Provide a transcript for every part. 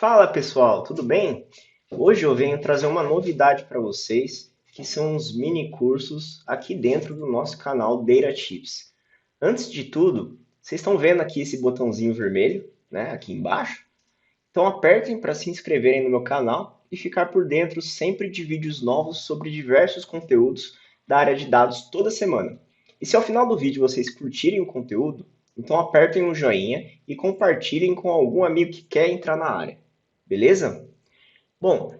Fala pessoal, tudo bem? Hoje eu venho trazer uma novidade para vocês, que são os mini cursos aqui dentro do nosso canal Data Tips. Antes de tudo, vocês estão vendo aqui esse botãozinho vermelho, né, aqui embaixo? Então apertem para se inscreverem no meu canal e ficar por dentro sempre de vídeos novos sobre diversos conteúdos da área de dados toda semana. E se ao final do vídeo vocês curtirem o conteúdo, então apertem um joinha e compartilhem com algum amigo que quer entrar na área. Beleza? Bom,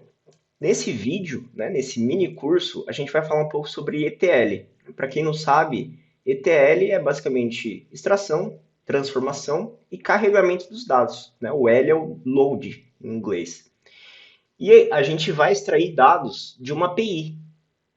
nesse vídeo, né, nesse mini curso, a gente vai falar um pouco sobre ETL. Para quem não sabe, ETL é basicamente extração, transformação e carregamento dos dados, né? O L é o load em inglês. E a gente vai extrair dados de uma API,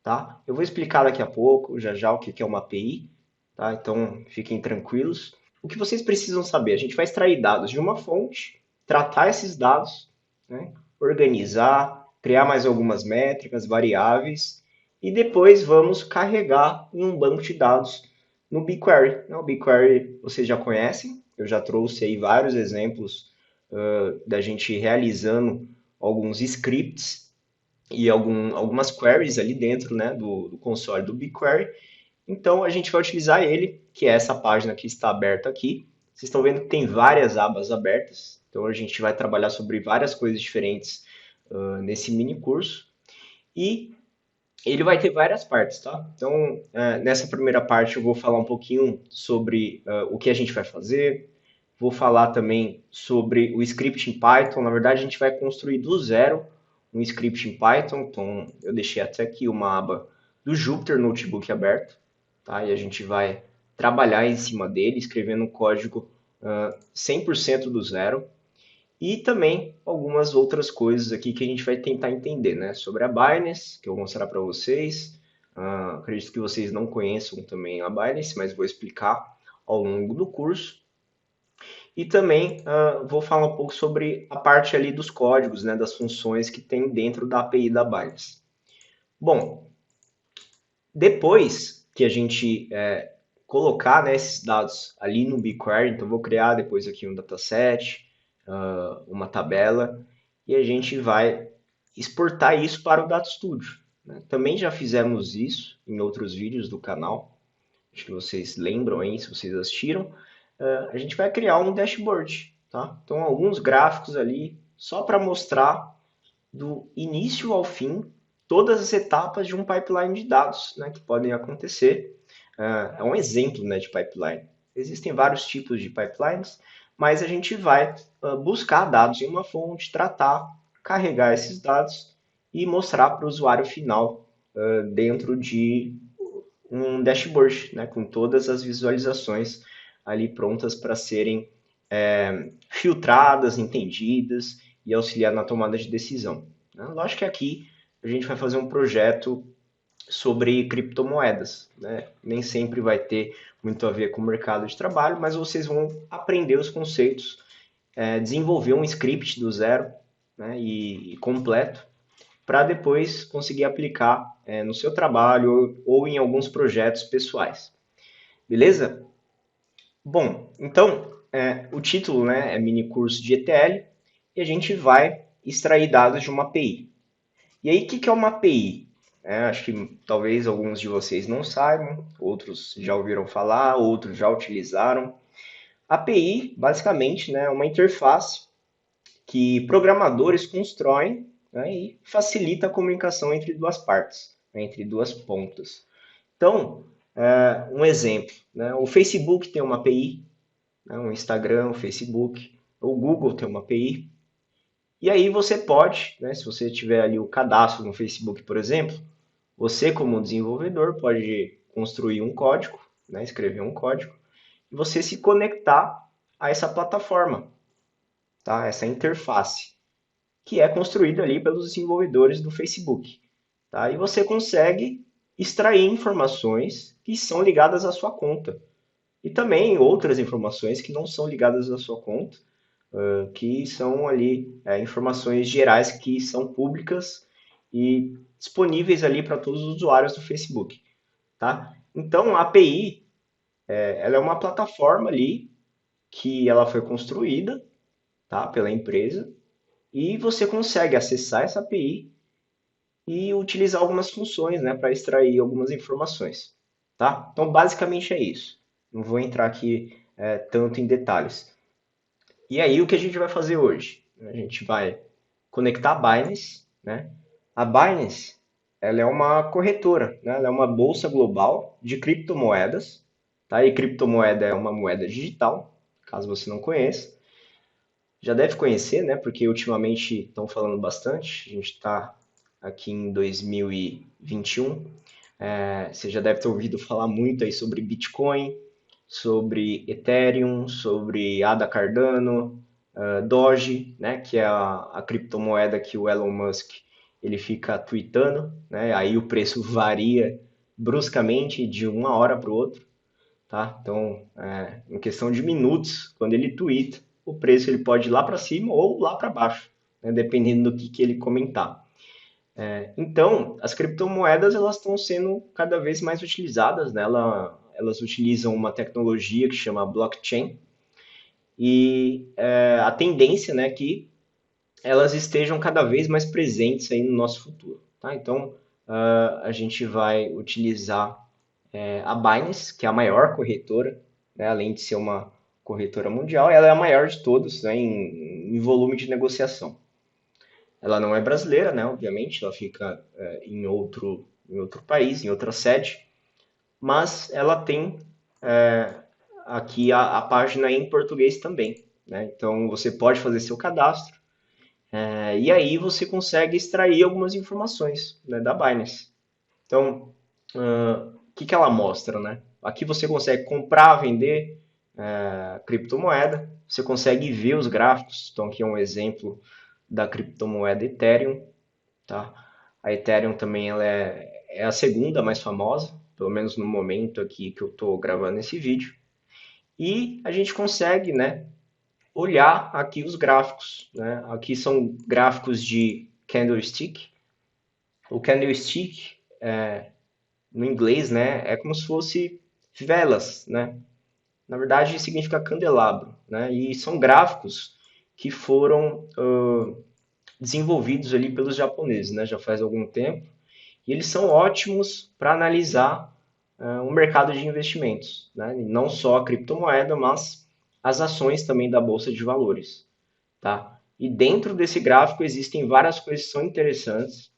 tá? Eu vou explicar daqui a pouco, já já, o que é uma API, tá? Então fiquem tranquilos. O que vocês precisam saber? A gente vai extrair dados de uma fonte, tratar esses dados, né? Organizar, criar mais algumas métricas, variáveis, e depois vamos carregar em um banco de dados no BigQuery. O BigQuery vocês já conhecem, eu já trouxe aí vários exemplos da gente realizando alguns scripts e algumas queries ali dentro, né, do console do BigQuery. Então a gente vai utilizar ele, que é essa página que está aberta aqui. Vocês estão vendo que tem várias abas abertas, então a gente vai trabalhar sobre várias coisas diferentes nesse mini curso. E ele vai ter várias partes, tá? Então, nessa primeira parte eu vou falar um pouquinho sobre o que a gente vai fazer, vou falar também sobre o script em Python. Na verdade, a gente vai construir do zero um script em Python. Então, eu deixei até aqui uma aba do Jupyter Notebook aberto, tá? E a gente vai trabalhar em cima dele, escrevendo um código 100% do zero. E também algumas outras coisas aqui que a gente vai tentar entender, né? Sobre a Binance, que eu vou mostrar para vocês. Acredito que vocês não conheçam também a Binance, mas vou explicar ao longo do curso. E também vou falar um pouco sobre a parte ali dos códigos, né, das funções que tem dentro da API da Binance. Bom, depois que a gente colocar, né, esses dados ali no BigQuery, então vou criar depois aqui um dataset, uma tabela, e a gente vai exportar isso para o Data Studio, né? Também já fizemos isso em outros vídeos do canal, acho que vocês lembram aí, se vocês assistiram. A gente vai criar um dashboard, tá? Então, alguns gráficos ali, só para mostrar do início ao fim todas as etapas de um pipeline de dados, né, que podem acontecer. É um exemplo, né, de pipeline. Existem vários tipos de pipelines, mas a gente vai buscar dados em uma fonte, tratar, carregar esses dados e mostrar para o usuário final dentro de um dashboard, né, com todas as visualizações ali prontas para serem filtradas, entendidas e auxiliar na tomada de decisão, né? Lógico que aqui a gente vai fazer um projeto sobre criptomoedas, né? Nem sempre vai ter muito a ver com o mercado de trabalho, mas vocês vão aprender os conceitos, desenvolver um script do zero, né, e completo, para depois conseguir aplicar no seu trabalho ou em alguns projetos pessoais. Beleza? Bom, então o título, né, é mini curso de ETL e a gente vai extrair dados de uma API. E aí, o que é uma API? Acho que talvez alguns de vocês não saibam, outros já ouviram falar, outros já utilizaram. API, basicamente, né, é uma interface que programadores constroem, né, e facilita a comunicação entre duas partes, né, entre duas pontas. Então, um exemplo, né, o Facebook tem uma API, né, o Instagram, o Facebook, o Google tem uma API. E aí você pode, né, se você tiver ali o cadastro no Facebook, por exemplo, você como desenvolvedor pode construir um código, né, escrever um código, e você se conectar a essa plataforma, tá? Essa interface, que é construída ali pelos desenvolvedores do Facebook, tá? E você consegue extrair informações que são ligadas à sua conta. E também outras informações que não são ligadas à sua conta, que são ali informações gerais que são públicas e disponíveis ali para todos os usuários do Facebook, tá? Então, a API, ela é uma plataforma ali que ela foi construída, tá, pela empresa e você consegue acessar essa API e utilizar algumas funções, né, para extrair algumas informações, tá? Então, basicamente é isso. Não vou entrar aqui tanto em detalhes. E aí, o que a gente vai fazer hoje? A gente vai conectar a Binance, né? A Binance, ela é uma corretora, né? Ela é uma bolsa global de criptomoedas, tá? E criptomoeda é uma moeda digital, caso você não conheça. Já deve conhecer, né? Porque ultimamente estão falando bastante. A gente está aqui em 2021. Você já deve ter ouvido falar muito aí sobre Bitcoin, sobre Ethereum, sobre ADA Cardano, Doge, né? Que é a criptomoeda que o Elon Musk ele fica tweetando, né? Aí o preço varia bruscamente de uma hora para o outro, tá? Então, em questão de minutos, quando ele tweeta, o preço ele pode ir lá para cima ou lá para baixo, né? Dependendo do que ele comentar. Então, as criptomoedas elas estão sendo cada vez mais utilizadas, né? Elas utilizam uma tecnologia que chama blockchain e a tendência, né, é que elas estejam cada vez mais presentes aí no nosso futuro, tá? Então, a gente vai utilizar a Binance, que é a maior corretora, né, além de ser uma corretora mundial, ela é a maior de todos, né, em volume de negociação. Ela não é brasileira, né, obviamente, ela fica em outro país, em outra sede, mas ela tem aqui a página em português também, né? Então você pode fazer seu cadastro e aí você consegue extrair algumas informações, né, da Binance. Então, o que ela mostra, né? Aqui você consegue comprar, vender criptomoeda, você consegue ver os gráficos. Então, aqui é um exemplo da criptomoeda Ethereum, tá? A Ethereum também ela é a segunda mais famosa, pelo menos no momento aqui que eu estou gravando esse vídeo. E a gente consegue, né, olhar aqui os gráficos, né? Aqui são gráficos de candlestick. O candlestick no inglês, né, é como se fosse velas, né? Na verdade, significa candelabro, né? E são gráficos que foram desenvolvidos ali pelos japoneses, né? Já faz algum tempo. E eles são ótimos para analisar o mercado de investimentos, né? E não só a criptomoeda, mas as ações também da bolsa de valores, tá? E dentro desse gráfico existem várias coisas que são interessantes,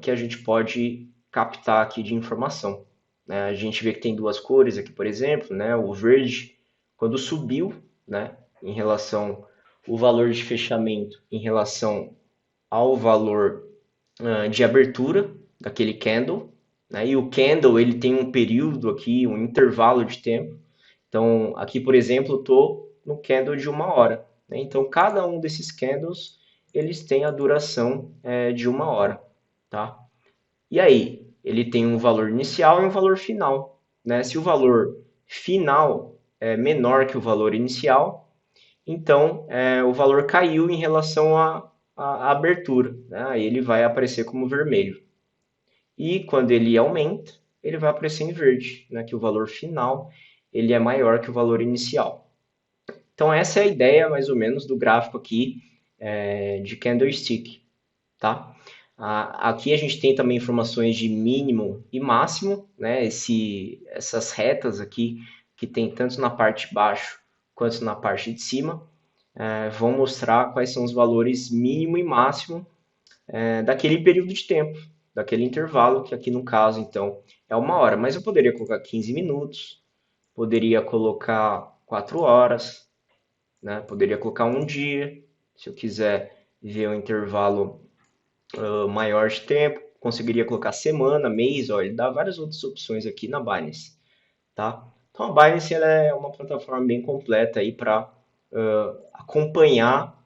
que a gente pode captar aqui de informação, né? A gente vê que tem duas cores aqui, por exemplo, né? O verde, quando subiu, né? Em relação o valor de fechamento em relação ao valor de abertura daquele candle, né? E o candle ele tem um período aqui, um intervalo de tempo. Então, aqui, por exemplo, eu estou no candle de uma hora, né? Então, cada um desses candles eles têm a duração de uma hora, tá? E aí, ele tem um valor inicial e um valor final, né? Se o valor final é menor que o valor inicial, então o valor caiu em relação à abertura, né? Aí ele vai aparecer como vermelho. E quando ele aumenta, ele vai aparecer em verde, né? Que o valor final ele é maior que o valor inicial. Então essa é a ideia mais ou menos do gráfico aqui de candlestick, tá? Aqui a gente tem também informações de mínimo e máximo, né? Essas retas aqui que tem tanto na parte de baixo quanto na parte de cima, vão mostrar quais são os valores mínimo e máximo daquele período de tempo, daquele intervalo, que aqui no caso, então, é uma hora. Mas eu poderia colocar 15 minutos, poderia colocar 4 horas, né? Poderia colocar um dia, se eu quiser ver um intervalo maior de tempo, conseguiria colocar semana, mês, ó, ele dá várias outras opções aqui na Binance, tá? Então a Binance ela é uma plataforma bem completa aí para acompanhar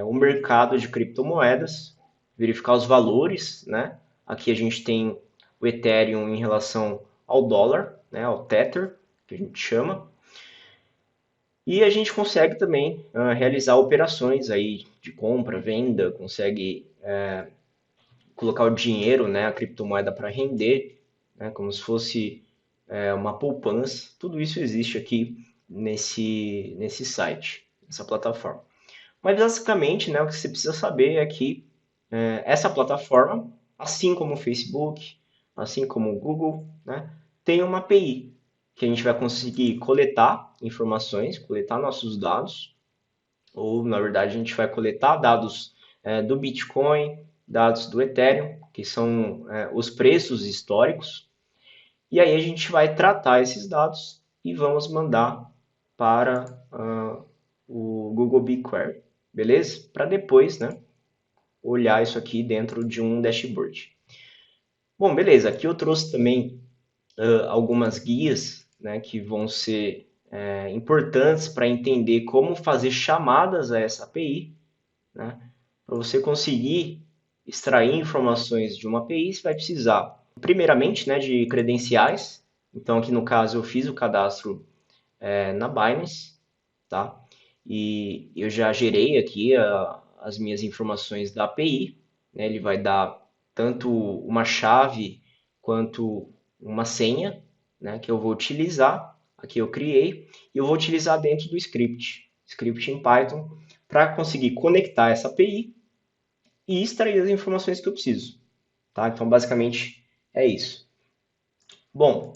o mercado de criptomoedas, verificar os valores, né? Aqui a gente tem o Ethereum em relação ao dólar, né? Ao Tether, que a gente chama. E a gente consegue também realizar operações aí de compra, venda, consegue colocar o dinheiro, né, a criptomoeda para render, né, como se fosse uma poupança. Tudo isso existe aqui nesse site, nessa plataforma. Mas basicamente, né, o que você precisa saber é que essa plataforma, assim como o Facebook, assim como o Google, né, tem uma API que a gente vai conseguir coletar informações, coletar nossos dados, ou na verdade a gente vai coletar dados do Bitcoin, dados do Ethereum, que são os preços históricos, e aí a gente vai tratar esses dados e vamos mandar para o Google BigQuery, beleza? Para depois, né, olhar isso aqui dentro de um dashboard. Bom, beleza. Aqui eu trouxe também algumas guias, né, que vão ser importantes para entender como fazer chamadas a essa API, né? Para você conseguir extrair informações de uma API, você vai precisar, primeiramente, né, de credenciais. Então, aqui no caso, eu fiz o cadastro na Binance, tá? E eu já gerei aqui as minhas informações da API, né? Ele vai dar tanto uma chave quanto uma senha, né? Que eu vou utilizar. Aqui eu criei e eu vou utilizar dentro do script em Python, para conseguir conectar essa API e extrair as informações que eu preciso, tá? Então, basicamente é isso. Bom,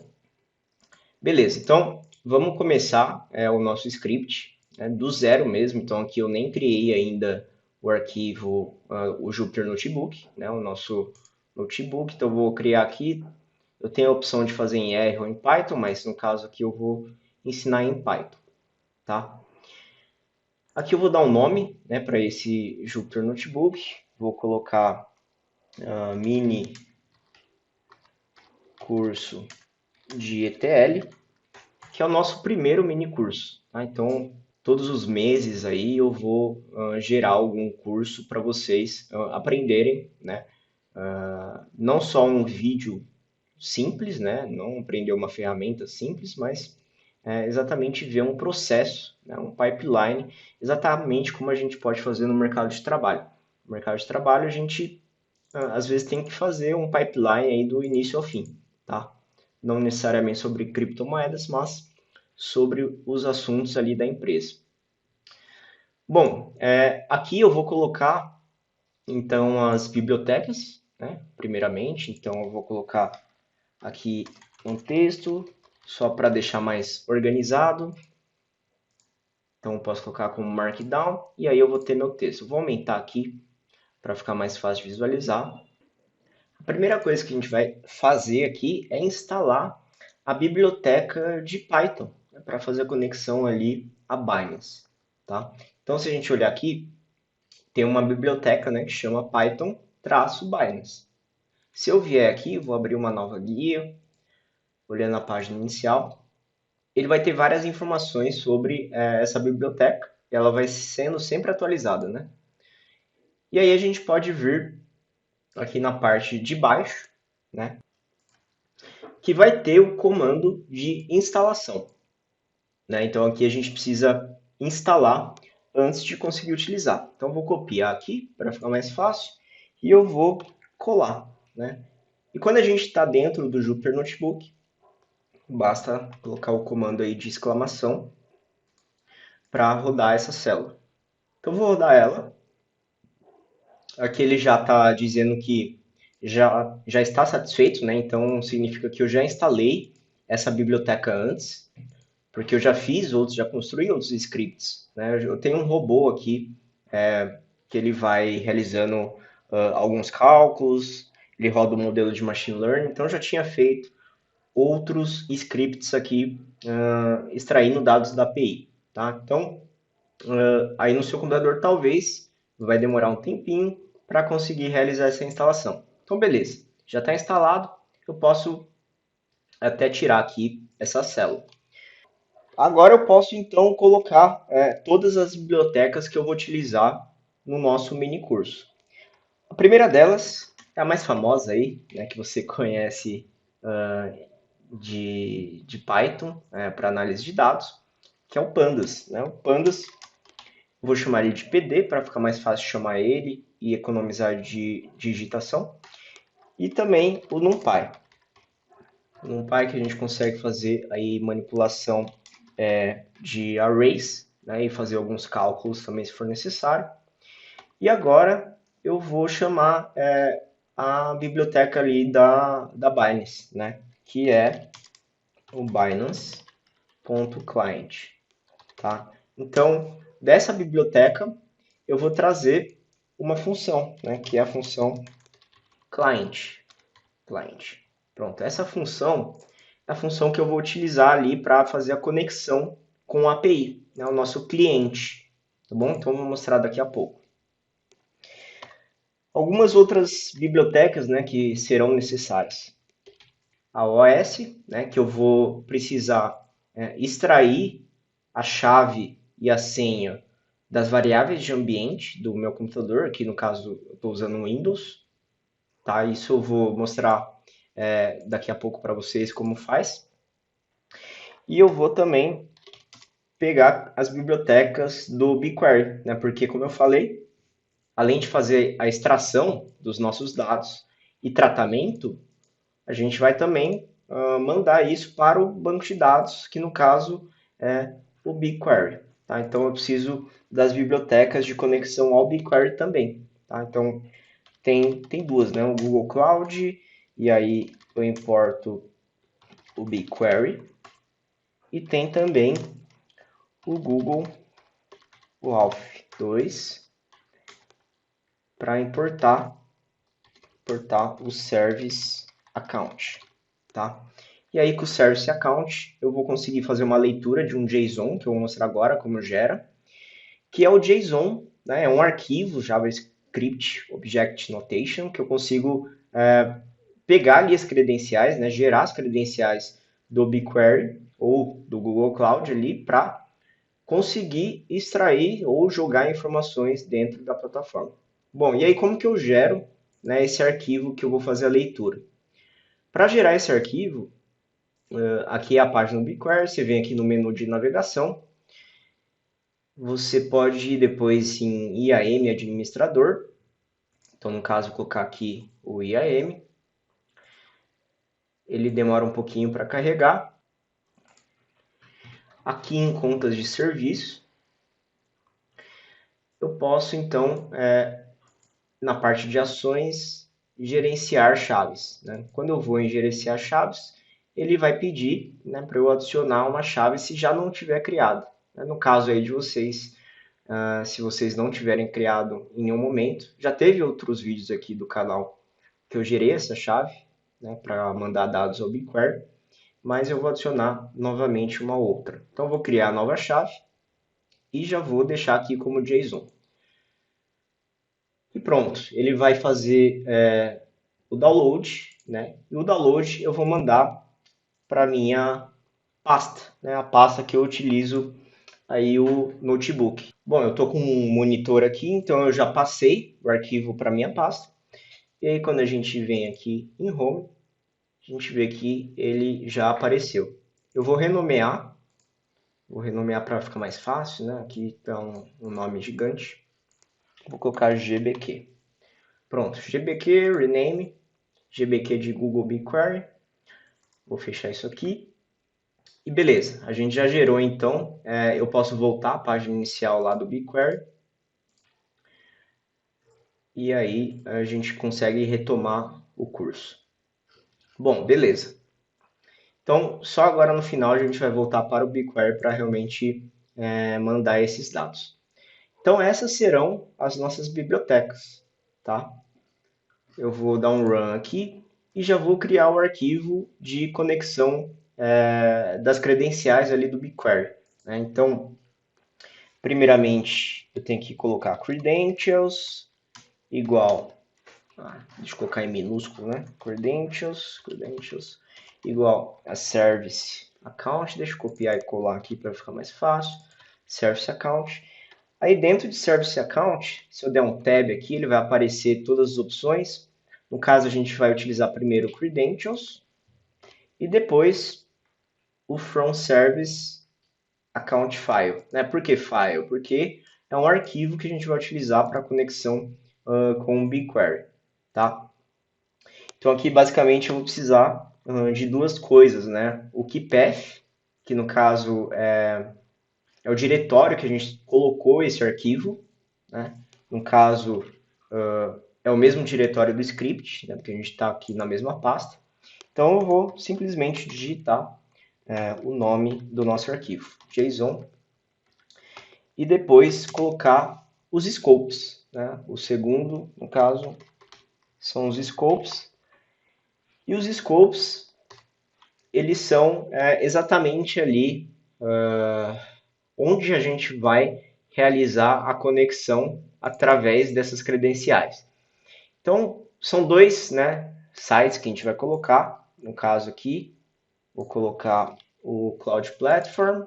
beleza. Então, vamos começar o nosso script, né, do zero mesmo. Então, aqui eu nem criei ainda o arquivo, o Jupyter Notebook, né, o nosso notebook. Então, eu vou criar aqui. Eu tenho a opção de fazer em R ou em Python, mas no caso aqui eu vou ensinar em Python, tá? Aqui eu vou dar um nome, né, para esse Jupyter Notebook. Vou colocar mini curso de ETL, que é o nosso primeiro mini curso, tá? Então, todos os meses aí eu vou gerar algum curso para vocês aprenderem, né? Não só um vídeo simples, né? Não aprender uma ferramenta simples, mas exatamente ver um processo, né? Um pipeline, exatamente como a gente pode fazer no mercado de trabalho. No mercado de trabalho, a gente às vezes tem que fazer um pipeline aí do início ao fim, tá? Não necessariamente sobre criptomoedas, mas sobre os assuntos ali da empresa. Bom, aqui eu vou colocar então as bibliotecas, né? Primeiramente, então eu vou colocar aqui um texto só para deixar mais organizado. Então eu posso colocar como Markdown e aí eu vou ter meu texto. Eu vou aumentar aqui para ficar mais fácil de visualizar. A primeira coisa que a gente vai fazer aqui é instalar a biblioteca de Python, né, para fazer a conexão ali a Binance, tá? Então, se a gente olhar aqui, tem uma biblioteca, né, que chama Python-Binance. Se eu vier aqui, vou abrir uma nova guia, olhando a página inicial, ele vai ter várias informações sobre essa biblioteca, e ela vai sendo sempre atualizada, né? E aí a gente pode vir aqui na parte de baixo, né, que vai ter o comando de instalação, né? Então aqui a gente precisa instalar antes de conseguir utilizar. Então eu vou copiar aqui para ficar mais fácil e eu vou colar, né? E quando a gente está dentro do Jupyter Notebook, basta colocar o comando aí de exclamação para rodar essa célula. Então eu vou rodar ela. Aqui ele já está dizendo que já está satisfeito, né? Então significa que eu já instalei essa biblioteca antes, porque eu já fiz outros, já construí outros scripts, né? Eu tenho um robô aqui que ele vai realizando alguns cálculos, ele roda o modelo de machine learning, então eu já tinha feito outros scripts aqui extraindo dados da API, tá? Então, aí no seu computador talvez vai demorar um tempinho para conseguir realizar essa instalação. Então, beleza, já está instalado, eu posso até tirar aqui essa célula. Agora eu posso então colocar todas as bibliotecas que eu vou utilizar no nosso mini curso. A primeira delas é a mais famosa aí, né, que você conhece de Python para análise de dados, que é o Pandas, né? O Pandas, eu vou chamar ele de PD para ficar mais fácil de chamar ele e economizar de digitação. E também o NumPy. O NumPy que a gente consegue fazer aí manipulação de arrays, né, e fazer alguns cálculos também se for necessário. E agora eu vou chamar a biblioteca ali da Binance, né, que é o Binance.client, tá? Então, dessa biblioteca eu vou trazer uma função, né, que é a função client. Client. Pronto, essa função é a função que eu vou utilizar ali para fazer a conexão com a API, né, o nosso cliente, tá bom? Então, eu vou mostrar daqui a pouco. Algumas outras bibliotecas, né, que serão necessárias. A OS, né, que eu vou precisar extrair a chave e a senha das variáveis de ambiente do meu computador, aqui no caso eu estou usando o Windows, tá? Isso eu vou mostrar daqui a pouco para vocês como faz. E eu vou também pegar as bibliotecas do BigQuery, né? Porque como eu falei, além de fazer a extração dos nossos dados e tratamento, a gente vai também mandar isso para o banco de dados, que no caso é o BigQuery. Tá? Então eu preciso das bibliotecas de conexão ao BigQuery também. Tá? Então tem duas, né? O Google Cloud, e aí eu importo o BigQuery, e tem também o Google Wolf 2 para importar o Service Account. Tá? E aí com o Service Account eu vou conseguir fazer uma leitura de um JSON, que eu vou mostrar agora como gera, que é o JSON, né, é um arquivo JavaScript Object Notation, que eu consigo pegar ali as credenciais, né, gerar as credenciais do BigQuery ou do Google Cloud ali para conseguir extrair ou jogar informações dentro da plataforma. Bom, e aí como que eu gero, né, esse arquivo que eu vou fazer a leitura? Para gerar esse arquivo, aqui é a página do BigQuery, você vem aqui no menu de navegação, você pode ir depois em IAM administrador, então no caso colocar aqui o IAM, ele demora um pouquinho para carregar. Aqui em contas de serviço, eu posso então, na parte de ações, gerenciar chaves, né? Quando eu vou em gerenciar chaves, ele vai pedir, né, para eu adicionar uma chave se já não tiver criado. No caso aí de vocês, se vocês não tiverem criado em nenhum momento, já teve outros vídeos aqui do canal que eu gerei essa chave, né, para mandar dados ao BigQuery, mas eu vou adicionar novamente uma outra. Então, eu vou criar a nova chave e já vou deixar aqui como JSON. E pronto, ele vai fazer o download, né? E o download eu vou mandar para minha pasta, né? A pasta que eu utilizo aí o notebook. Bom, eu estou com um monitor aqui, então eu já passei o arquivo para minha pasta. E aí quando a gente vem aqui em Home, a gente vê que ele já apareceu. Eu vou renomear para ficar mais fácil, né? Aqui está um nome gigante. Vou colocar GBQ. Pronto, GBQ, rename, GBQ de Google BigQuery. Vou fechar isso aqui. E beleza, a gente já gerou então, eu posso voltar à página inicial lá do BigQuery. E aí a gente consegue retomar o curso. Bom, beleza. Então, só agora no final a gente vai voltar para o BigQuery para realmente mandar esses dados. Então, essas serão as nossas bibliotecas, tá? Eu vou dar um run aqui e já vou criar o arquivo de conexão das credenciais ali do BigQuery, né? Então, primeiramente, eu tenho que colocar credentials igual, deixa eu colocar em minúsculo, né? Credentials igual a service account, deixa eu copiar e colar aqui para ficar mais fácil, service account. Aí dentro de Service Account, se eu der um tab aqui, ele vai aparecer todas as opções. No caso, a gente vai utilizar primeiro o Credentials e depois o From Service Account File. Né? Por que File? Porque é um arquivo que a gente vai utilizar para conexão com o BigQuery. Tá? Então aqui basicamente eu vou precisar de duas coisas, né? O KeyPath, que no caso é é o diretório que a gente colocou esse arquivo, né? No caso, é o mesmo diretório do script, né? Porque a gente está aqui na mesma pasta. Então, eu vou simplesmente digitar o nome do nosso arquivo, JSON, e depois colocar os scopes, né? O segundo, no caso, são os scopes. E os scopes, eles são exatamente ali onde a gente vai realizar a conexão através dessas credenciais. Então, são dois, né, sites que a gente vai colocar. No caso aqui, vou colocar o Cloud Platform.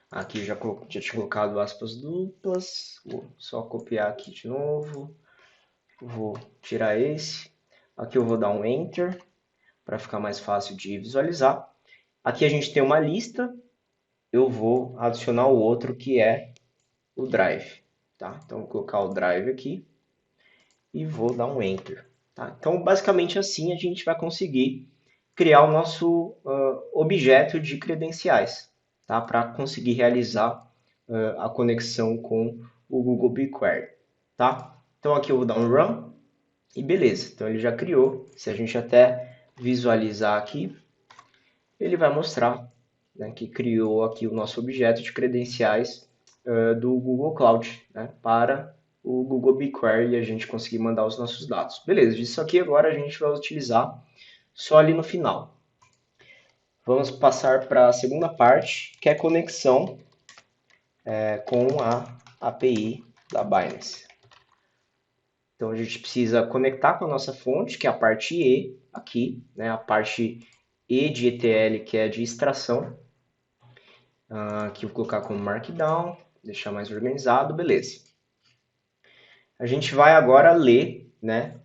Aqui já tinha colocado aspas duplas. Vou só copiar aqui de novo. Vou tirar esse. Aqui eu vou dar um Enter para ficar mais fácil de visualizar. Aqui a gente tem uma lista. Eu vou adicionar o outro que é o Drive. Tá? Então, vou colocar o Drive aqui e vou dar um Enter. Tá? Então, basicamente assim a gente vai conseguir criar o nosso objeto de credenciais, tá? Para conseguir realizar a conexão com o Google BigQuery. Tá? Então, aqui eu vou dar um Run e beleza. Então, ele já criou. Se a gente até visualizar aqui, ele vai mostrar, né, que criou aqui o nosso objeto de credenciais do Google Cloud, né, para o Google BigQuery e a gente conseguir mandar os nossos dados. Beleza, isso aqui agora a gente vai utilizar só ali no final. Vamos passar para a segunda parte, que é a conexão com a API da Binance. Então a gente precisa conectar com a nossa fonte, que é a parte E aqui, né, a parte E de ETL, que é de extração. Aqui eu vou colocar como Markdown, deixar mais organizado, beleza. A gente vai agora ler, né,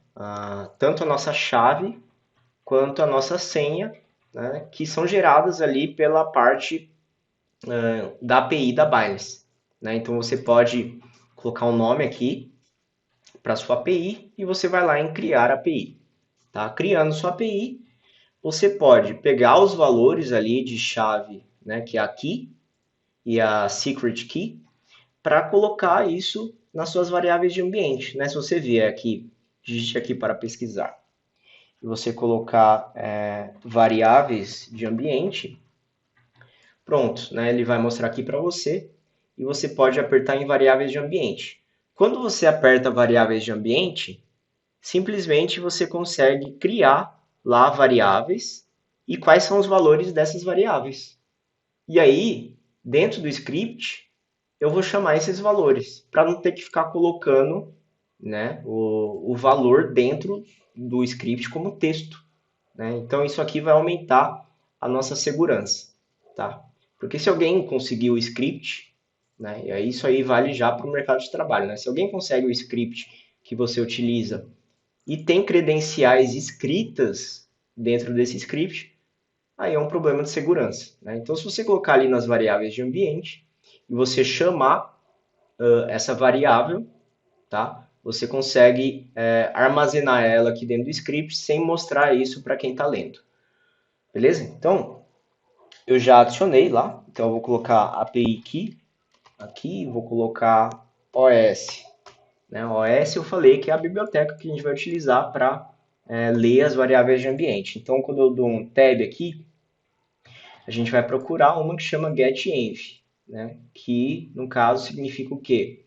tanto a nossa chave quanto a nossa senha, né, que são geradas ali pela parte da API da Binance. Né? Então você pode colocar um nome aqui para sua API e você vai lá em criar API. Tá? Criando sua API, você pode pegar os valores ali de chave, né, que é a key e a secret key, para colocar isso nas suas variáveis de ambiente. Né? Se você vier aqui, digite aqui para pesquisar, e você colocar variáveis de ambiente, pronto, né? Ele vai mostrar aqui para você e você pode apertar em variáveis de ambiente. Quando você aperta variáveis de ambiente, simplesmente você consegue criar lá variáveis e quais são os valores dessas variáveis. E aí, dentro do script, eu vou chamar esses valores, para não ter que ficar colocando, né, o valor dentro do script como texto. Né? Então, isso aqui vai aumentar a nossa segurança. Tá? Porque se alguém conseguir o script, né, e aí isso aí vale já para o mercado de trabalho. Né? Se alguém consegue o script que você utiliza e tem credenciais escritas dentro desse script, aí é um problema de segurança. Né? Então, se você colocar ali nas variáveis de ambiente e você chamar essa variável, tá? Você consegue armazenar ela aqui dentro do script sem mostrar isso para quem está lendo. Beleza? Então, eu já adicionei lá. Então, eu vou colocar API Key aqui, vou colocar OS. Né? OS eu falei que é a biblioteca que a gente vai utilizar para ler as variáveis de ambiente. Então, quando eu dou um tab aqui, a gente vai procurar uma que chama getEnv, né? Que, no caso, significa o quê?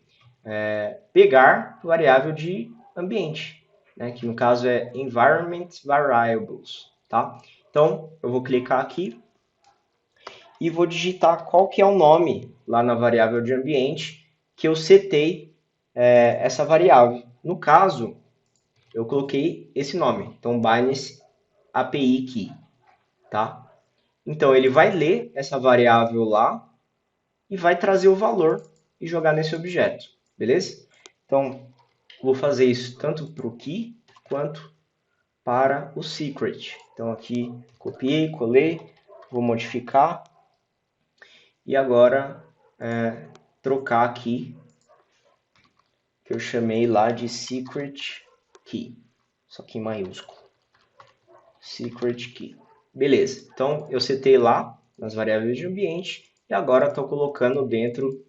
Pegar variável de ambiente, né? Que no caso é environment variables, tá? Então, eu vou clicar aqui e vou digitar qual que é o nome lá na variável de ambiente que eu setei essa variável. No caso, eu coloquei esse nome, então Binance API Key, tá? Então, ele vai ler essa variável lá e vai trazer o valor e jogar nesse objeto, beleza? Então, vou fazer isso tanto para o key quanto para o secret. Então aqui copiei, colei, vou modificar e agora trocar aqui que eu chamei lá de secret key, só que em maiúsculo, secret key. Beleza, então eu setei lá nas variáveis de ambiente E agora estou colocando dentro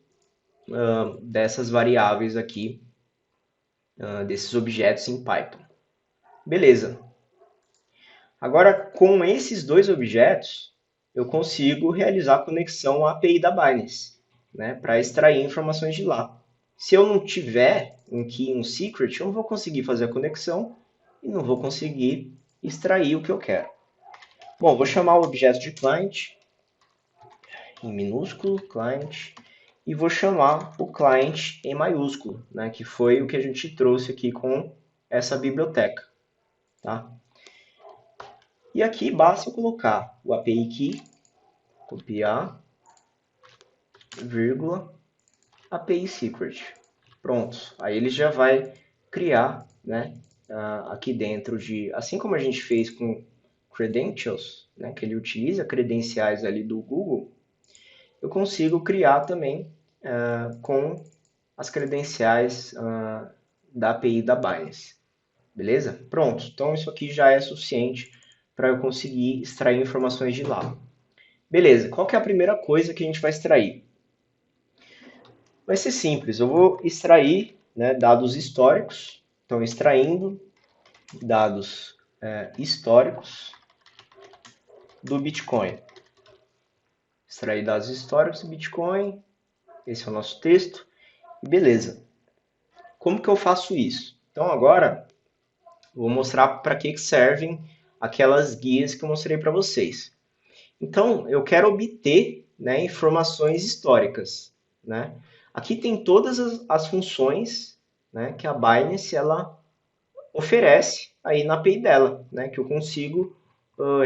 dessas variáveis aqui, desses objetos em Python. Beleza. Agora, com esses dois objetos, eu consigo realizar a conexão à API da Binance, né, para extrair informações de lá. Se eu não tiver um key, um secret, eu não vou conseguir fazer a conexão e não vou conseguir extrair o que eu quero. Bom, vou chamar o objeto de client, em minúsculo, client, e vou chamar o client em maiúsculo, né, que foi o que a gente trouxe aqui com essa biblioteca. Tá? E aqui basta eu colocar o API key, copiar, vírgula, API secret. Pronto. Aí ele já vai criar, né, aqui dentro de, assim como a gente fez com credentials, né, que ele utiliza credenciais ali do Google, eu consigo criar também com as credenciais da API da Binance. Beleza? Pronto. Então isso aqui já é suficiente para eu conseguir extrair informações de lá. Beleza. Qual que é a primeira coisa que a gente vai extrair? Vai ser simples. Eu vou extrair, né, dados históricos. Então, extraindo dados históricos do Bitcoin. Extrair dados históricos do Bitcoin. Esse é o nosso texto. E beleza. Como que eu faço isso? Então, agora, eu vou mostrar para que servem aquelas guias que eu mostrei para vocês. Então, eu quero obter, né, informações históricas. Né? Aqui tem todas as funções, né, que a Binance ela oferece aí na API dela, né, que eu consigo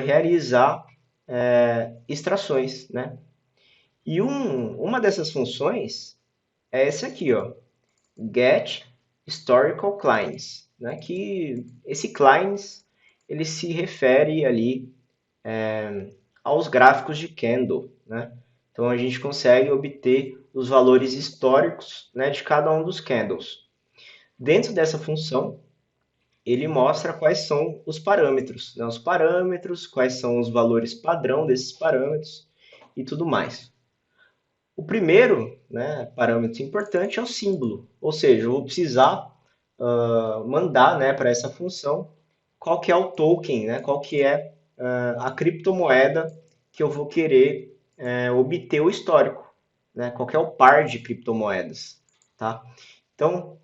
realizar extrações. Né? E uma dessas funções é esse aqui, ó, Get Historical Clients, né, que esse clients ele se refere ali aos gráficos de candle, né? Então a gente consegue obter os valores históricos, né, de cada um dos candles. Dentro dessa função, ele mostra quais são os parâmetros, né? Os parâmetros, quais são os valores padrão desses parâmetros e tudo mais. O primeiro, né, parâmetro importante é o símbolo, ou seja, eu vou precisar mandar, né, para essa função qual que é o token, né, qual que é a criptomoeda que eu vou querer obter o histórico, né, qual que é o par de criptomoedas, tá? Então,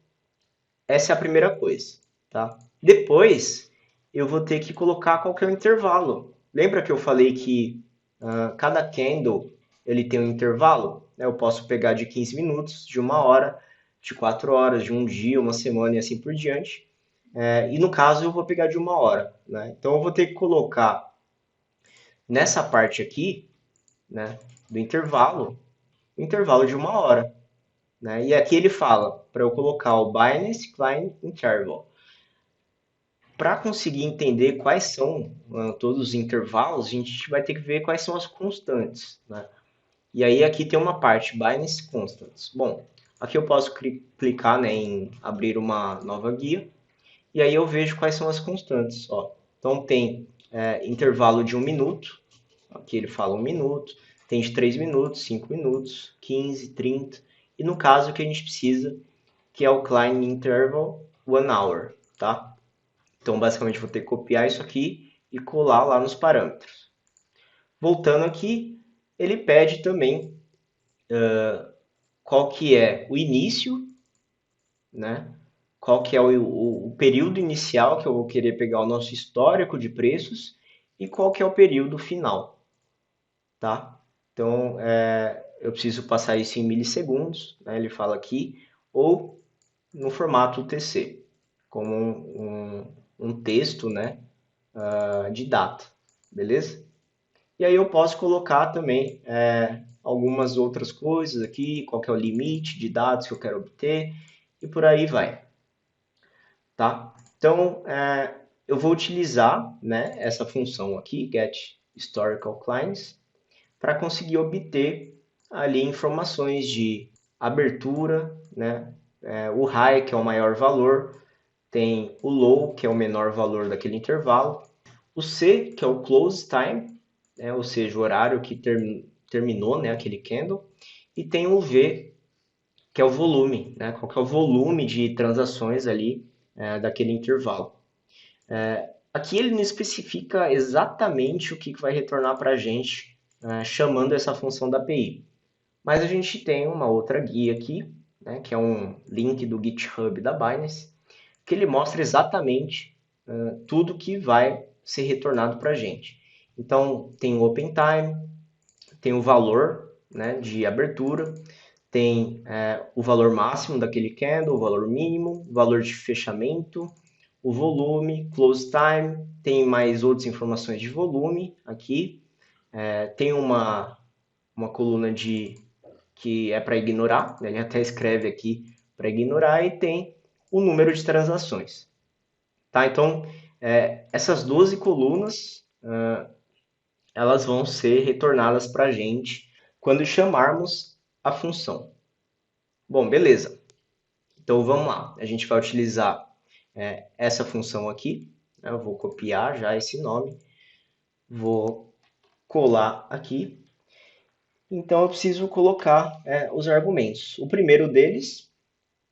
essa é a primeira coisa, tá? Depois, eu vou ter que colocar qual que é o intervalo. Lembra que eu falei que cada candle ele tem um intervalo? Eu posso pegar de 15 minutos, de uma hora, de 4 horas, de um dia, uma semana e assim por diante. E no caso eu vou pegar de uma hora. Né? Então eu vou ter que colocar nessa parte aqui, né, do intervalo, o intervalo de uma hora. Né? E aqui ele fala para eu colocar o Binance Client Interval. Para conseguir entender quais são todos os intervalos, a gente vai ter que ver quais são as constantes. Né? E aí aqui tem uma parte, Binance Constants. Bom, aqui eu posso clicar, né, em abrir uma nova guia, e aí eu vejo quais são as constantes. Ó. Então tem intervalo de 1 minuto, aqui ele fala 1 minuto, tem de 3 minutos, 5 minutos, 15, 30, e no caso que a gente precisa, que é o Klein Interval 1 Hour, tá? Então basicamente vou ter que copiar isso aqui e colar lá nos parâmetros. Voltando aqui, ele pede também qual que é o início, né? Qual que é o período inicial que eu vou querer pegar o nosso histórico de preços e qual que é o período final, tá? Então, eu preciso passar isso em milissegundos, né? Ele fala aqui, ou no formato UTC, como um texto, né? De data, beleza? E aí eu posso colocar também algumas outras coisas aqui, qual que é o limite de dados que eu quero obter e por aí vai, tá? Então, eu vou utilizar, né, essa função aqui, get historical clients, para conseguir obter ali informações de abertura, né, o high, que é o maior valor, tem o low, que é o menor valor daquele intervalo, o C, que é o close time, né, ou seja, o horário terminou, né, aquele candle, e tem o V, que é o volume, né, qual que é o volume de transações ali daquele intervalo. Aqui ele não especifica exatamente o que vai retornar para a gente chamando essa função da API. Mas a gente tem uma outra guia aqui, né, que é um link do GitHub da Binance, que ele mostra exatamente tudo que vai ser retornado para a gente. Então, tem o Open Time, tem o valor, né, de abertura, tem o valor máximo daquele candle, o valor mínimo, o valor de fechamento, o volume, close time, tem mais outras informações de volume aqui, tem uma coluna que é para ignorar, né? Ele até escreve aqui para ignorar, e tem o número de transações. Tá? Então, essas 12 colunas, elas vão ser retornadas para a gente quando chamarmos a função. Bom, beleza. Então, vamos lá. A gente vai utilizar essa função aqui. Eu vou copiar já esse nome. Vou colar aqui. Então, eu preciso colocar os argumentos. O primeiro deles,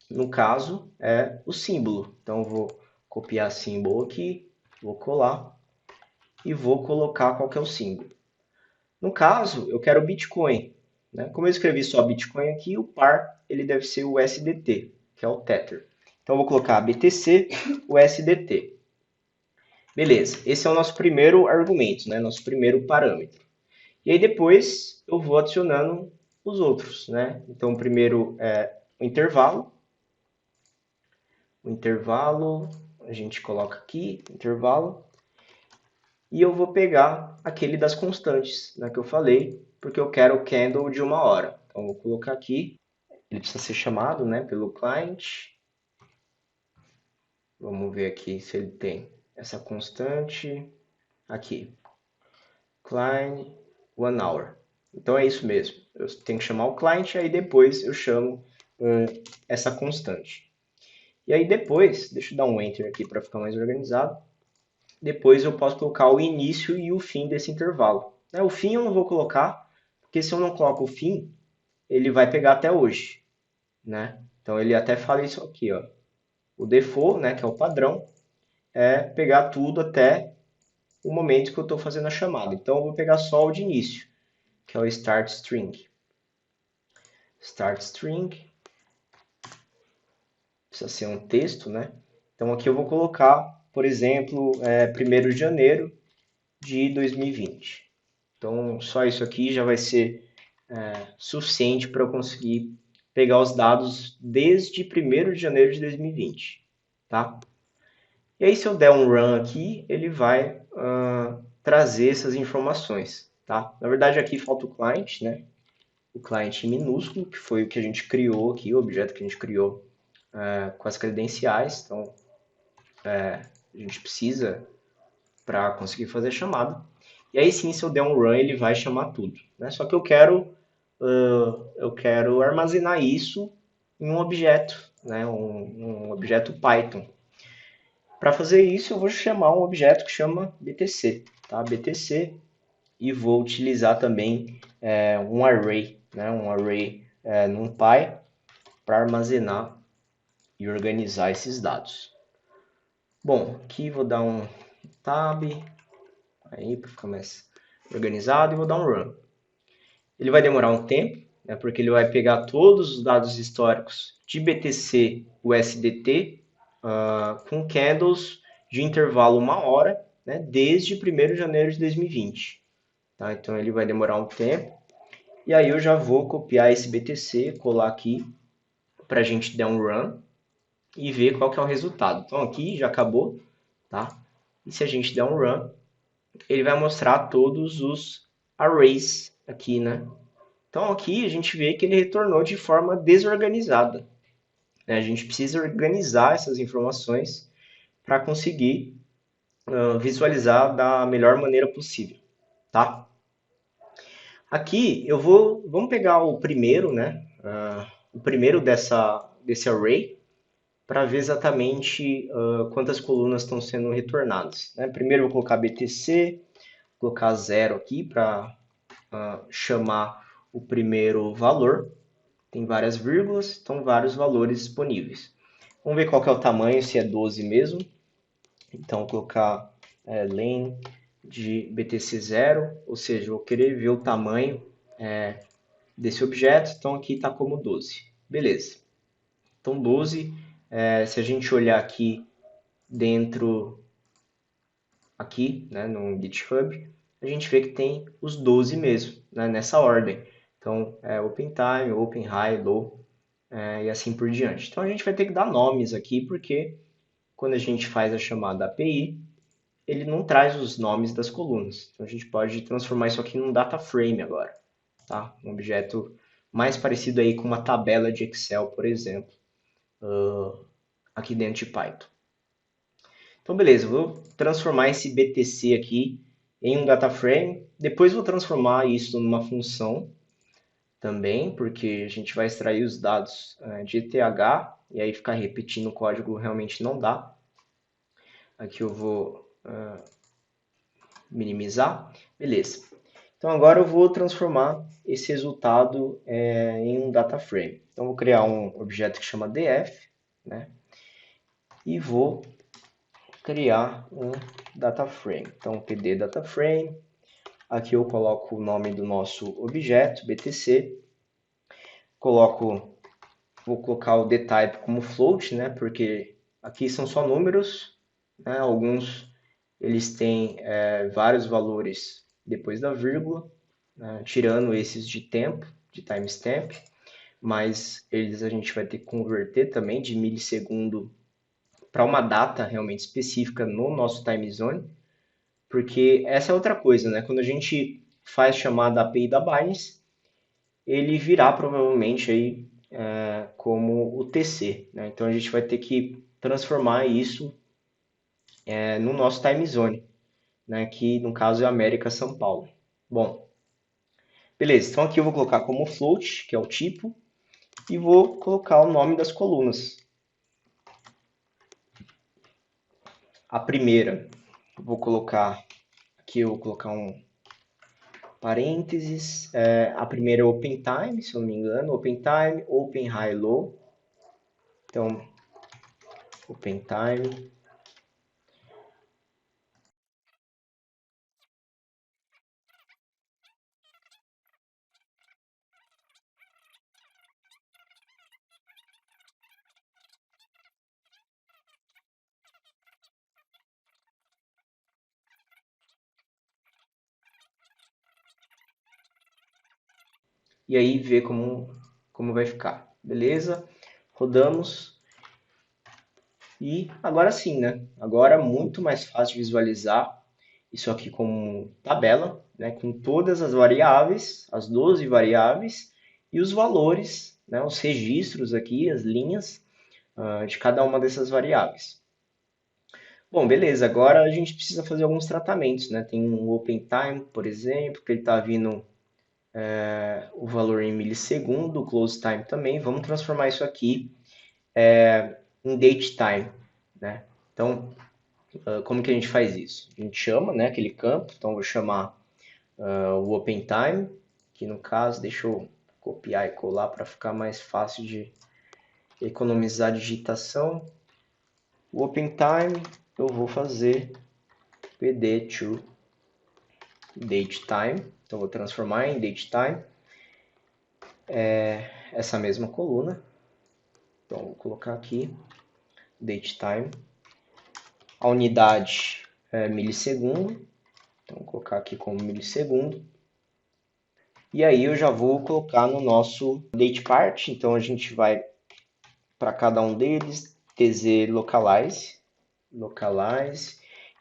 no caso, é o símbolo. Então, eu vou copiar símbolo aqui, vou colar e vou colocar qual que é o símbolo. No caso, eu quero Bitcoin. Né? Como eu escrevi só Bitcoin aqui, o par ele deve ser o USDT, que é o Tether. Então, eu vou colocar BTC, USDT. Beleza, esse é o nosso primeiro argumento, né? Nosso primeiro parâmetro. E aí depois eu vou adicionando os outros, né? Então, primeiro é o intervalo. O intervalo, a gente coloca aqui, intervalo. E eu vou pegar aquele das constantes, né, que eu falei, porque eu quero o candle de 1 hora. Então, eu vou colocar aqui. Ele precisa ser chamado, né, pelo client. Vamos ver aqui se ele tem essa constante. Aqui. Client 1 hour. Então, é isso mesmo. Eu tenho que chamar o client, aí depois eu chamo essa constante. E aí depois, deixa eu dar um enter aqui para ficar mais organizado. Depois eu posso colocar o início e o fim desse intervalo. O fim eu não vou colocar, porque se eu não coloco o fim, ele vai pegar até hoje. Né? Então ele até fala isso aqui. Ó. O default, né, que é o padrão, é pegar tudo até o momento que eu estou fazendo a chamada. Então eu vou pegar só o de início, que é o start string. Start string. Precisa ser um texto, né? Então aqui eu vou colocar, por exemplo, 1º de janeiro de 2020. Então, só isso aqui já vai ser suficiente para eu conseguir pegar os dados desde 1º de janeiro de 2020. Tá? E aí, se eu der um run aqui, ele vai trazer essas informações. Tá? Na verdade, aqui falta o client, né? O client minúsculo, que foi o que a gente criou aqui, o objeto que a gente criou com as credenciais. Então, a gente precisa para conseguir fazer a chamada. E aí sim, se eu der um run, ele vai chamar tudo. Né? Só que eu quero armazenar isso em um objeto, né? um objeto Python. Para fazer isso, eu vou chamar um objeto que chama BTC. Tá? BTC, e vou utilizar também um array, né? Um array NumPy, para armazenar e organizar esses dados. Bom, aqui vou dar um tab, aí para ficar mais organizado, e vou dar um run. Ele vai demorar um tempo, né, porque ele vai pegar todos os dados históricos de BTC USDT com candles de intervalo 1 hora, né, desde 1º de janeiro de 2020. Tá? Então ele vai demorar um tempo. E aí eu já vou copiar esse BTC, colar aqui para a gente dar um run e ver qual que é o resultado. Então aqui já acabou, tá? E se a gente der um run, ele vai mostrar todos os arrays aqui, né? Então aqui a gente vê que ele retornou de forma desorganizada. Né? A gente precisa organizar essas informações para conseguir visualizar da melhor maneira possível, tá? Aqui vamos pegar o primeiro, né? O primeiro desse array, para ver exatamente quantas colunas estão sendo retornadas. Né? Primeiro eu vou colocar BTC, vou colocar 0 aqui para chamar o primeiro valor. Tem várias vírgulas, então vários valores disponíveis. Vamos ver qual que é o tamanho, se é 12 mesmo. Então, vou colocar len de BTC0, ou seja, eu vou querer ver o tamanho desse objeto, então aqui está como 12. Beleza. Então, 12, se a gente olhar aqui dentro, aqui, né, no GitHub, a gente vê que tem os 12 mesmo, né, nessa ordem. Então, open time, open high, low, e assim por diante. Então, a gente vai ter que dar nomes aqui, porque quando a gente faz a chamada API, ele não traz os nomes das colunas. Então, a gente pode transformar isso aqui num data frame agora, tá? Um objeto mais parecido aí com uma tabela de Excel, por exemplo, aqui dentro de Python. Então, beleza, vou transformar esse BTC aqui em um data frame. Depois vou transformar isso numa função também, porque a gente vai extrair os dados de ETH e aí ficar repetindo o código realmente não dá. Aqui eu vou minimizar. Beleza. Então agora eu vou transformar esse resultado em um data frame. Então vou criar um objeto que chama df, né? E vou criar um data frame. Então pd data frame. Aqui eu coloco o nome do nosso objeto, BTC. Vou colocar o dtype como float, né? Porque aqui são só números, né? Alguns eles têm vários valores depois da vírgula, né? Tirando esses de tempo, de timestamp, mas eles a gente vai ter que converter também de milissegundo para uma data realmente específica no nosso time zone, porque essa é outra coisa, né? Quando a gente faz chamada API da Binance, ele virá provavelmente aí como o TC, né? Então a gente vai ter que transformar isso no nosso time zone, né? Que no caso é América São Paulo. Bom, beleza. Então aqui eu vou colocar como float, que é o tipo, e vou colocar o nome das colunas. A primeira, vou colocar aqui, eu vou colocar um parênteses. A primeira é open time, se eu não me engano, open time, open high low. Então, open time. E aí ver como vai ficar. Beleza? Rodamos. E agora sim, né? Agora é muito mais fácil de visualizar isso aqui como tabela, né? Com todas as variáveis, as 12 variáveis e os valores, né? Os registros aqui, as linhas de cada uma dessas variáveis. Bom, beleza. Agora a gente precisa fazer alguns tratamentos, né? Tem um open time, por exemplo, que ele está vindo o valor em milissegundo, o close time também. Vamos transformar isso aqui em date time, né? Então, como que a gente faz isso? A gente chama, né, aquele campo, então eu vou chamar o open time, que no caso, deixa eu copiar e colar para ficar mais fácil de economizar a digitação. O open time eu vou fazer pd to datetime, então eu vou transformar em datetime essa mesma coluna. Então vou colocar aqui datetime. A unidade é milissegundo, então vou colocar aqui como milissegundo. E aí eu já vou colocar no nosso datepart, então a gente vai para cada um deles, tz localize,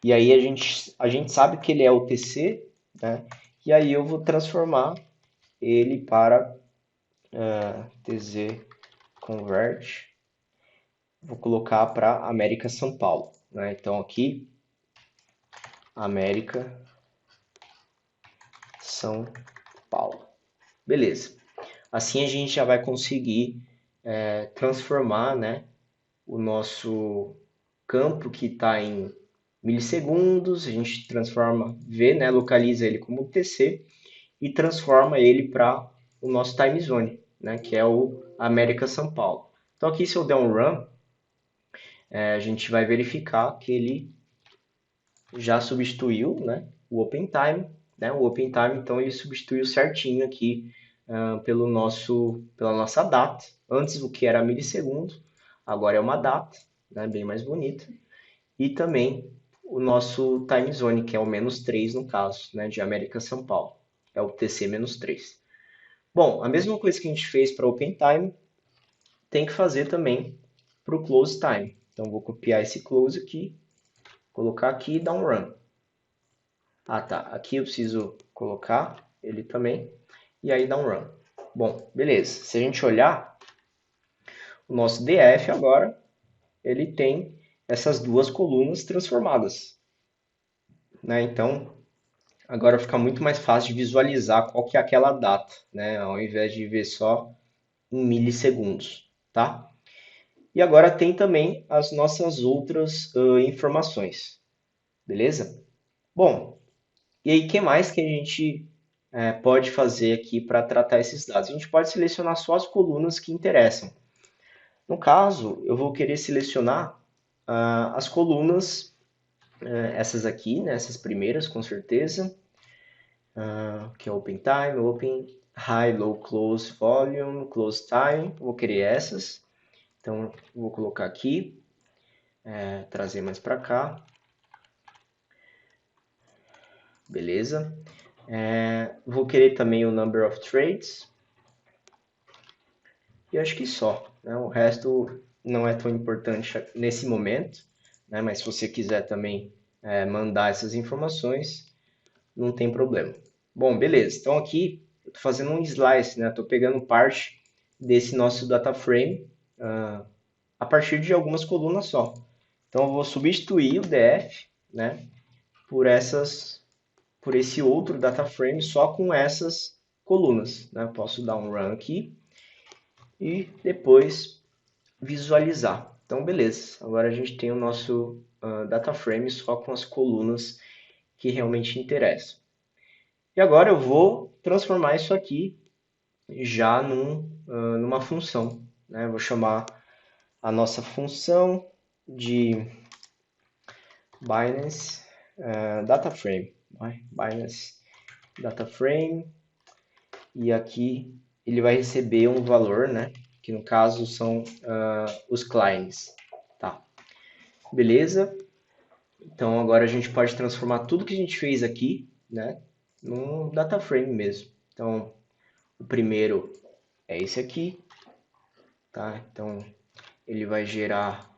e aí a gente sabe que ele é o tc, né? E aí eu vou transformar ele para tz convert, vou colocar para América São Paulo, né? Então aqui, América São Paulo. Beleza. Assim a gente já vai conseguir transformar, né, o nosso campo que está em milissegundos, a gente transforma V, né, localiza ele como TC, e transforma ele para o nosso time zone, né, que é o América São Paulo. Então aqui se eu der um run, a gente vai verificar que ele já substituiu, né, o Open Time, né, o Open Time, então ele substituiu certinho aqui pela nossa data. Antes o que era milissegundo, agora é uma data, né, bem mais bonita. E também o nosso time zone, que é o -3 no caso, né, de América São Paulo. É o TC-3. Bom, a mesma coisa que a gente fez para Open Time, tem que fazer também para o Close Time. Então vou copiar esse close aqui, colocar aqui e dar um run. Ah, tá. Aqui eu preciso colocar ele também e aí dar um run. Bom, beleza. Se a gente olhar, o nosso DF agora, ele tem essas duas colunas transformadas, né? Então, agora fica muito mais fácil de visualizar qual que é aquela data, né? Ao invés de ver só em milissegundos, tá? E agora tem também as nossas outras informações, beleza? Bom, e aí, o que mais que a gente pode fazer aqui para tratar esses dados? A gente pode selecionar só as colunas que interessam. No caso, eu vou querer selecionar as colunas, essas aqui, né, essas primeiras, com certeza, que é Open Time, Open, High, Low, Close, Volume, Close Time. Vou querer essas. Então, vou colocar aqui, trazer mais para cá. Beleza. Vou querer também o Number of Trades. E acho que só, né? O resto não é tão importante nesse momento, né? Mas se você quiser também mandar essas informações, não tem problema. Bom, beleza. Então aqui eu estou fazendo um slice, né? Estou pegando parte desse nosso data frame a partir de algumas colunas só. Então eu vou substituir o DF, né? Por por esse outro data frame só com essas colunas, né? Eu posso dar um run aqui e depois visualizar. Então, beleza. Agora a gente tem o nosso data frame só com as colunas que realmente interessam. E agora eu vou transformar isso aqui já numa função, né? Vou chamar a nossa função de Binance Data Frame. Binance Data Frame. E aqui ele vai receber um valor, né? Que no caso são os clients. Tá. Beleza? Então agora a gente pode transformar tudo que a gente fez aqui, né, num data frame mesmo. Então o primeiro é esse aqui, tá? Então ele vai gerar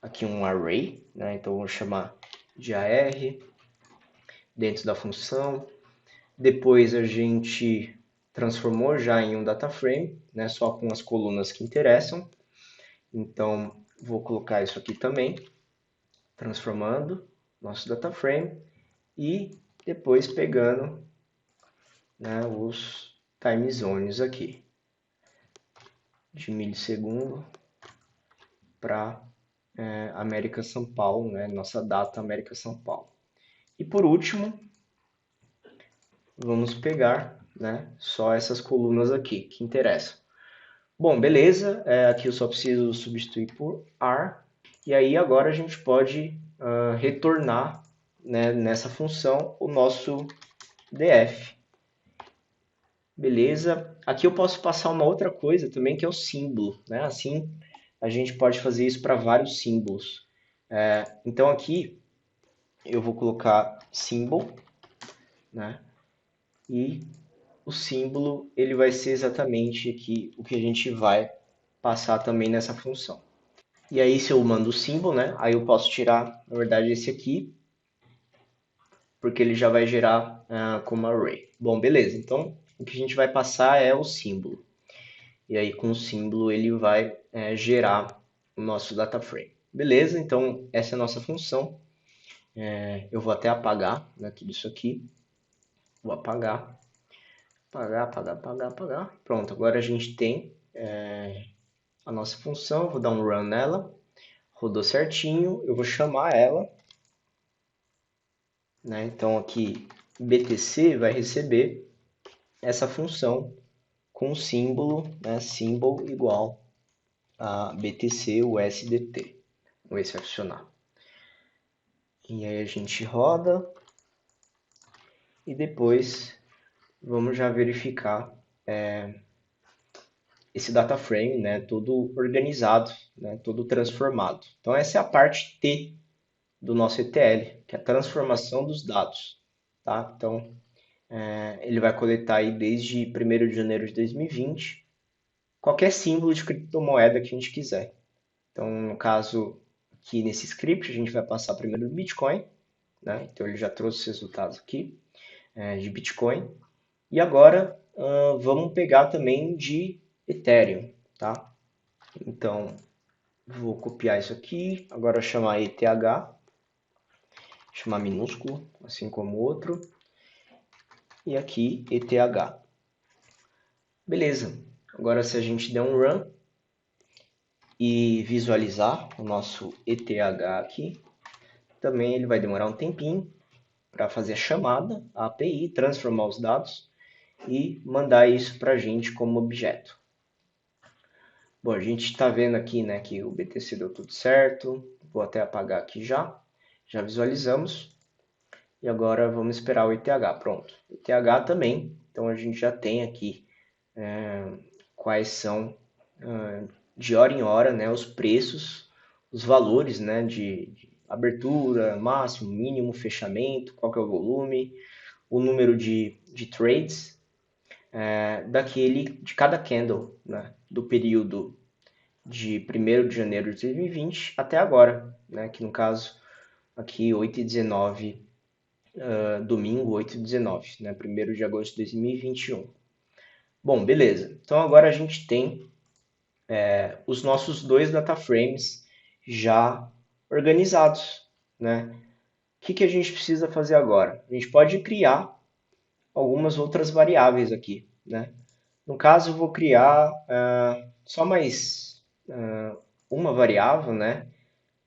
aqui um array, né? Então vou chamar de AR dentro da função. Depois a gente transformou já em um data frame, né? Só com as colunas que interessam. Então vou colocar isso aqui também, transformando nosso data frame e depois pegando, né, os time zones aqui de milissegundo para América São Paulo, né, nossa data América São Paulo. E por último, vamos pegar, né, só essas colunas aqui que interessam. Bom, beleza, aqui eu só preciso substituir por R, e aí agora a gente pode retornar, né, nessa função o nosso DF. Beleza. Aqui eu posso passar uma outra coisa também, que é o símbolo, né? Assim, a gente pode fazer isso para vários símbolos. Então aqui eu vou colocar symbol, né? E o símbolo ele vai ser exatamente aqui o que a gente vai passar também nessa função. E aí se eu mando o símbolo, né? Aí eu posso tirar, na verdade, esse aqui, porque ele já vai gerar como array. Bom, beleza. Então o que a gente vai passar é o símbolo. E aí com o símbolo ele vai gerar o nosso data frame. Beleza, então essa é a nossa função. Eu vou até apagar, né, tudo isso aqui. Vou apagar, apagar. Pronto, agora a gente tem a nossa função. Vou dar um run nela. Rodou certinho, eu vou chamar ela. Né? Então aqui BTC vai receber essa função com o símbolo, né, symbol igual a BTC USDT. Vamos ver se vai funcionar. E aí a gente roda e depois vamos já verificar esse data frame, né, todo organizado, né, todo transformado. Então essa é a parte T do nosso ETL, que é a transformação dos dados. Tá? Então ele vai coletar aí desde 1º de janeiro de 2020 qualquer símbolo de criptomoeda que a gente quiser. Então, no caso, aqui nesse script, a gente vai passar primeiro do Bitcoin, né? Então, ele já trouxe os resultados aqui de Bitcoin. E agora, vamos pegar também de Ethereum, tá? Então, vou copiar isso aqui, agora chamar ETH, chamar minúsculo, assim como o outro, e aqui ETH. Beleza, agora se a gente der um run e visualizar o nosso ETH aqui, também ele vai demorar um tempinho para fazer a chamada, a API, transformar os dados e mandar isso para a gente como objeto. Bom, a gente está vendo aqui, né, que o BTC deu tudo certo. Vou até apagar aqui já. Já visualizamos. E agora vamos esperar o ETH. Pronto. ETH também. Então a gente já tem aqui quais são, de hora em hora, né, os preços, os valores, né, de abertura, máximo, mínimo, fechamento, qual que é o volume, o número de trades de cada candle, né, do período de 1º de janeiro de 2020 até agora, né, que no caso aqui 8h19, domingo 8h19, né, 1º de agosto de 2021. Bom, beleza. Então agora a gente tem os nossos dois data frames já organizados, né? O que a gente precisa fazer agora? A gente pode criar algumas outras variáveis aqui, né? No caso, eu vou criar só mais uma variável, né?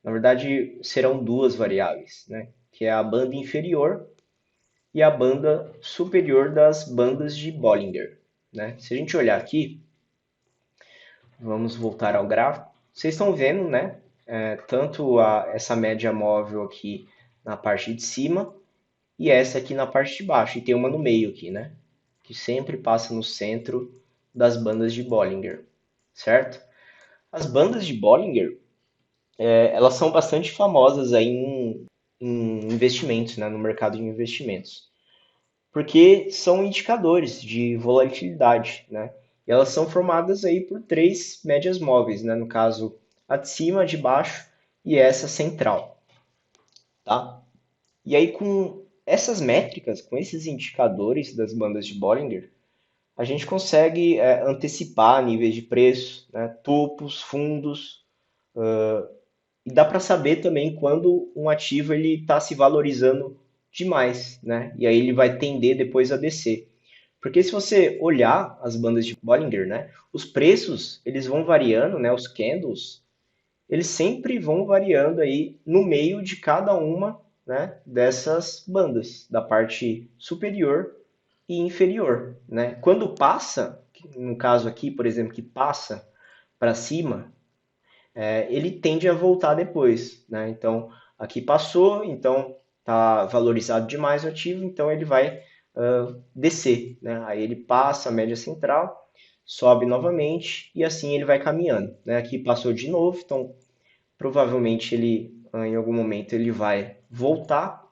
Na verdade, serão duas variáveis, né? Que é a banda inferior e a banda superior das bandas de Bollinger, né? Se a gente olhar aqui, vamos voltar ao gráfico. Vocês estão vendo, né? Tanto essa média móvel aqui na parte de cima e essa aqui na parte de baixo. E tem uma no meio aqui, né? Que sempre passa no centro das bandas de Bollinger, certo? As bandas de Bollinger, elas são bastante famosas aí em investimentos, né? No mercado de investimentos. Porque são indicadores de volatilidade, né? E elas são formadas aí por três médias móveis, né? No caso, a de cima, a de baixo e essa central, tá? E aí com essas métricas, com esses indicadores das bandas de Bollinger, a gente consegue antecipar níveis de preço, né? Topos, fundos, e dá para saber também quando um ativo ele está se valorizando demais, né? E aí ele vai tender depois a descer. Porque se você olhar as bandas de Bollinger, né, os preços eles vão variando, né, os candles, eles sempre vão variando aí no meio de cada uma, né, dessas bandas, da parte superior e inferior, né? Quando passa, no caso aqui, por exemplo, que passa para cima, ele tende a voltar depois, né? Então, aqui passou, então está valorizado demais o ativo, então ele vai descer, né? Aí ele passa a média central, sobe novamente e assim ele vai caminhando, né? Aqui passou de novo, então provavelmente ele em algum momento ele vai voltar.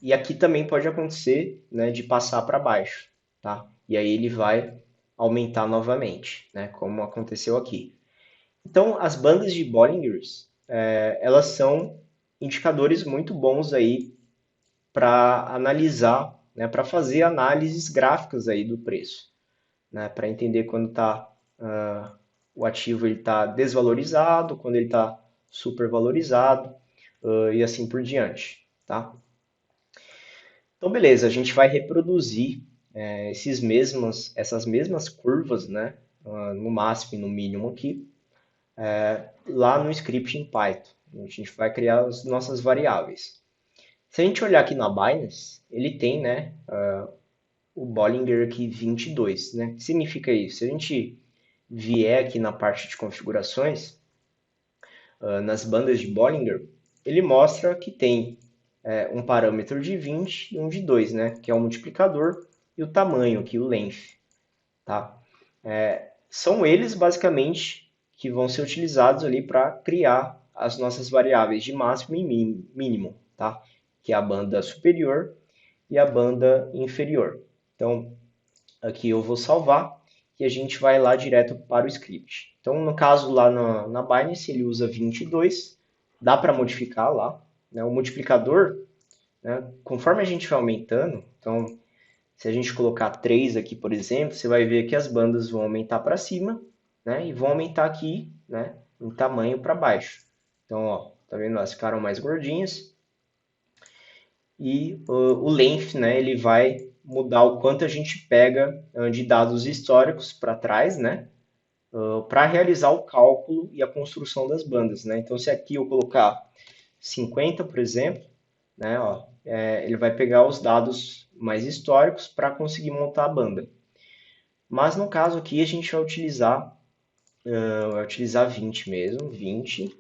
E aqui também pode acontecer, né, de passar para baixo, tá? E aí ele vai aumentar novamente, né? Como aconteceu aqui. Então, as bandas de Bollinger, elas são indicadores muito bons aí para analisar, né, para fazer análises gráficas aí do preço, né, para entender quando o ativo está desvalorizado, quando ele está supervalorizado e assim por diante, tá? Então, beleza, a gente vai reproduzir essas mesmas curvas, né, no máximo e no mínimo aqui, lá no script em Python. A gente vai criar as nossas variáveis. Se a gente olhar aqui na Binance, ele tem, né, o Bollinger aqui 22, né? O que significa isso? Se a gente vier aqui na parte de configurações, nas bandas de Bollinger, ele mostra que tem um parâmetro de 20 e um de 2, né? Que é o multiplicador e o tamanho aqui, o length, tá? São eles, basicamente, que vão ser utilizados ali para criar as nossas variáveis de máximo e mínimo, tá? Que é a banda superior e a banda inferior. Então, aqui eu vou salvar e a gente vai lá direto para o script. Então, no caso lá na Binance, ele usa 22, dá para modificar lá, né? O multiplicador, né? Conforme a gente vai aumentando, então, se a gente colocar 3 aqui, por exemplo, você vai ver que as bandas vão aumentar para cima, né? E vão aumentar aqui, né? Em tamanho para baixo. Então, ó, tá vendo? Elas ficaram mais gordinhas. E o length, né? Ele vai mudar o quanto a gente pega de dados históricos para trás, né? Para realizar o cálculo e a construção das bandas, né? Então, se aqui eu colocar 50, por exemplo, né? Ó, ele vai pegar os dados mais históricos para conseguir montar a banda. Mas no caso aqui a gente vai utilizar 20 mesmo, 20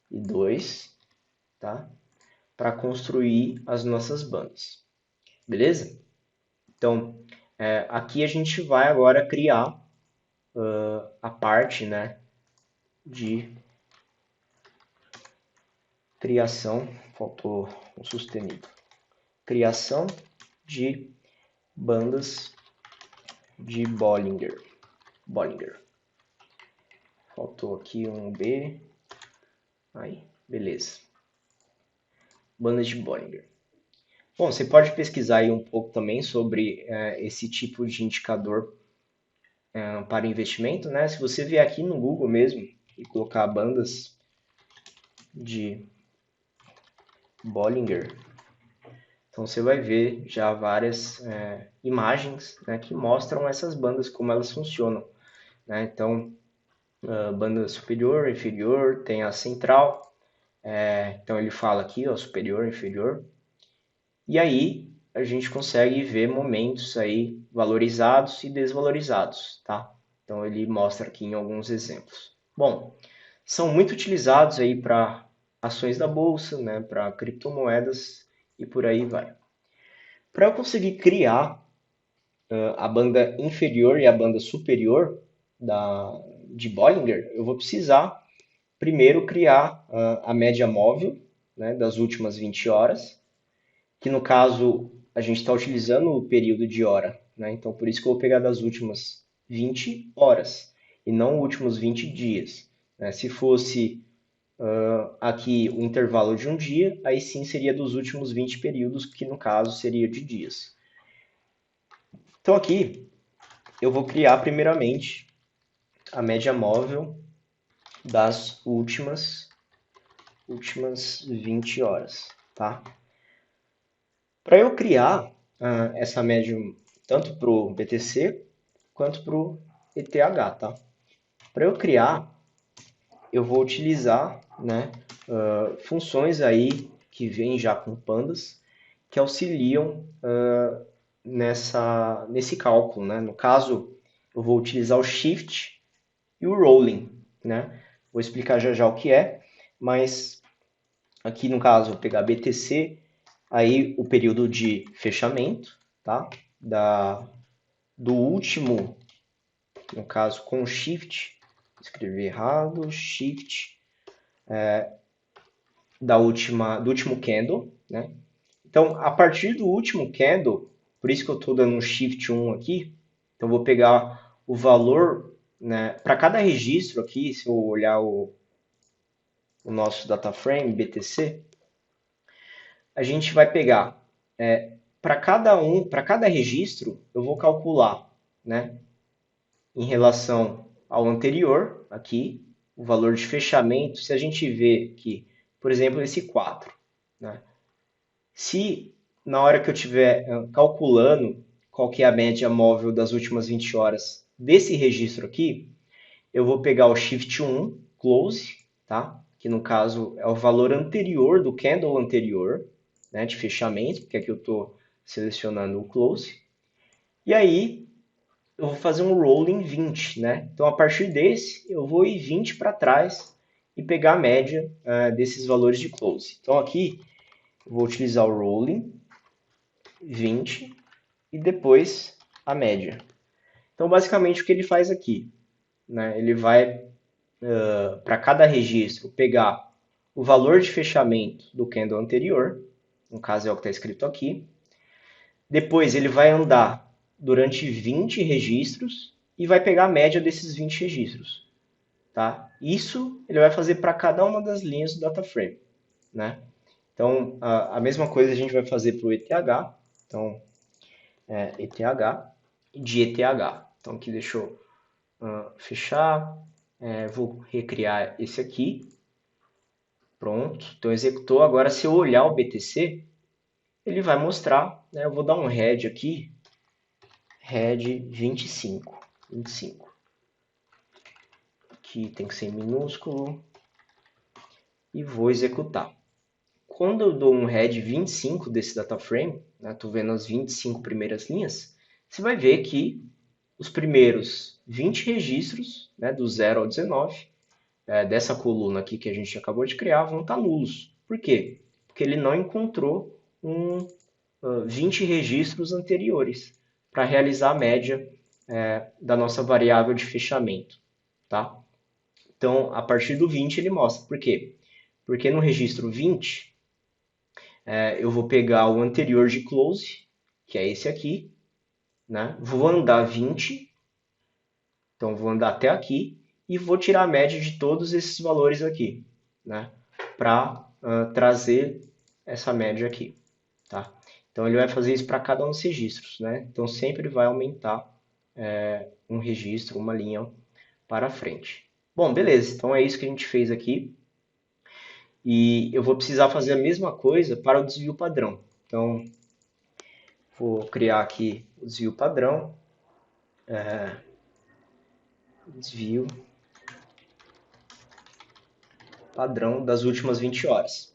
e 2, tá? Para construir as nossas bandas, beleza? Então, aqui a gente vai agora criar a parte, né, de criação, faltou um sustenido, criação de bandas de Bollinger. Faltou aqui um B, aí, beleza. Bandas de Bollinger. Bom, você pode pesquisar aí um pouco também sobre esse tipo de indicador para investimento, né? Se você vier aqui no Google mesmo e colocar bandas de Bollinger, então você vai ver já várias imagens, né, que mostram essas bandas, como elas funcionam, né? Então, banda superior, inferior, tem a central, então ele fala aqui, ó, superior, inferior, e aí a gente consegue ver momentos aí valorizados e desvalorizados, tá? Então ele mostra aqui em alguns exemplos. Bom, são muito utilizados aí para ações da bolsa, né, para criptomoedas e por aí vai. Para eu conseguir criar a banda inferior e a banda superior de Bollinger, eu vou precisar primeiro criar a média móvel, né, das últimas 20 horas, que no caso a gente está utilizando o período de hora, né? Então por isso que eu vou pegar das últimas 20 horas e não os últimos 20 dias, né? Se fosse aqui o intervalo de um dia, aí sim seria dos últimos 20 períodos, que no caso seria de dias. Então aqui eu vou criar primeiramente a média móvel das últimas 20 horas, tá? Para eu criar essa média tanto para o BTC quanto para o ETH, tá? Para eu criar, eu vou utilizar, né, funções aí que vêm já com pandas que auxiliam nesse cálculo, né? No caso, eu vou utilizar o shift e o rolling, né? Vou explicar já já o que é, mas aqui no caso, vou pegar BTC, aí o período de fechamento, tá? Do último, no caso com shift, escrevi errado, shift do último candle, né? Então, a partir do último candle, por isso que eu estou dando um shift 1 aqui, então vou pegar o valor, né, para cada registro aqui, se eu olhar o nosso data frame BTC, a gente vai pegar para cada registro, eu vou calcular, né, em relação ao anterior, aqui, o valor de fechamento. Se a gente vê que, por exemplo, esse 4, né, se na hora que eu estiver calculando qual que é a média móvel das últimas 20 horas desse registro aqui, eu vou pegar o Shift 1, Close, tá? Que no caso é o valor anterior do candle anterior, né, de fechamento, porque aqui eu estou selecionando o close. E aí eu vou fazer um rolling 20, né? Então a partir desse eu vou ir 20 para trás e pegar a média desses valores de close. Então aqui eu vou utilizar o rolling 20 e depois a média. Então basicamente o que ele faz aqui, né? Ele vai para cada registro pegar o valor de fechamento do candle anterior, no caso é o que está escrito aqui. Depois ele vai andar durante 20 registros e vai pegar a média desses 20 registros. Tá? Isso ele vai fazer para cada uma das linhas do data frame. Né? Então, a mesma coisa a gente vai fazer para o ETH. Então, ETH de ETH. Então, aqui deixa eu fechar. Vou recriar esse aqui. Pronto. Então, executou. Agora, se eu olhar o BTC, ele vai mostrar. Né? Eu vou dar um head aqui. Head 25. Aqui tem que ser minúsculo. E vou executar. Quando eu dou um head 25 desse data frame, estou vendo as 25 primeiras linhas, você vai ver que os primeiros 20 registros, né, do 0 ao 19, dessa coluna aqui que a gente acabou de criar, vão estar nulos. Por quê? Porque ele não encontrou 20 registros anteriores para realizar a média da nossa variável de fechamento. Tá? Então, a partir do 20 ele mostra. Por quê? Porque no registro 20, eu vou pegar o anterior de close, que é esse aqui, né? Vou andar 20, então vou andar até aqui, e vou tirar a média de todos esses valores aqui, né? Para trazer essa média aqui, tá? Então ele vai fazer isso para cada um dos registros, né? Então sempre vai aumentar um registro, uma linha para frente. Bom, beleza, então é isso que a gente fez aqui. E eu vou precisar fazer a mesma coisa para o desvio padrão. Então, vou criar aqui o desvio padrão. Desvio padrão das últimas 20 horas.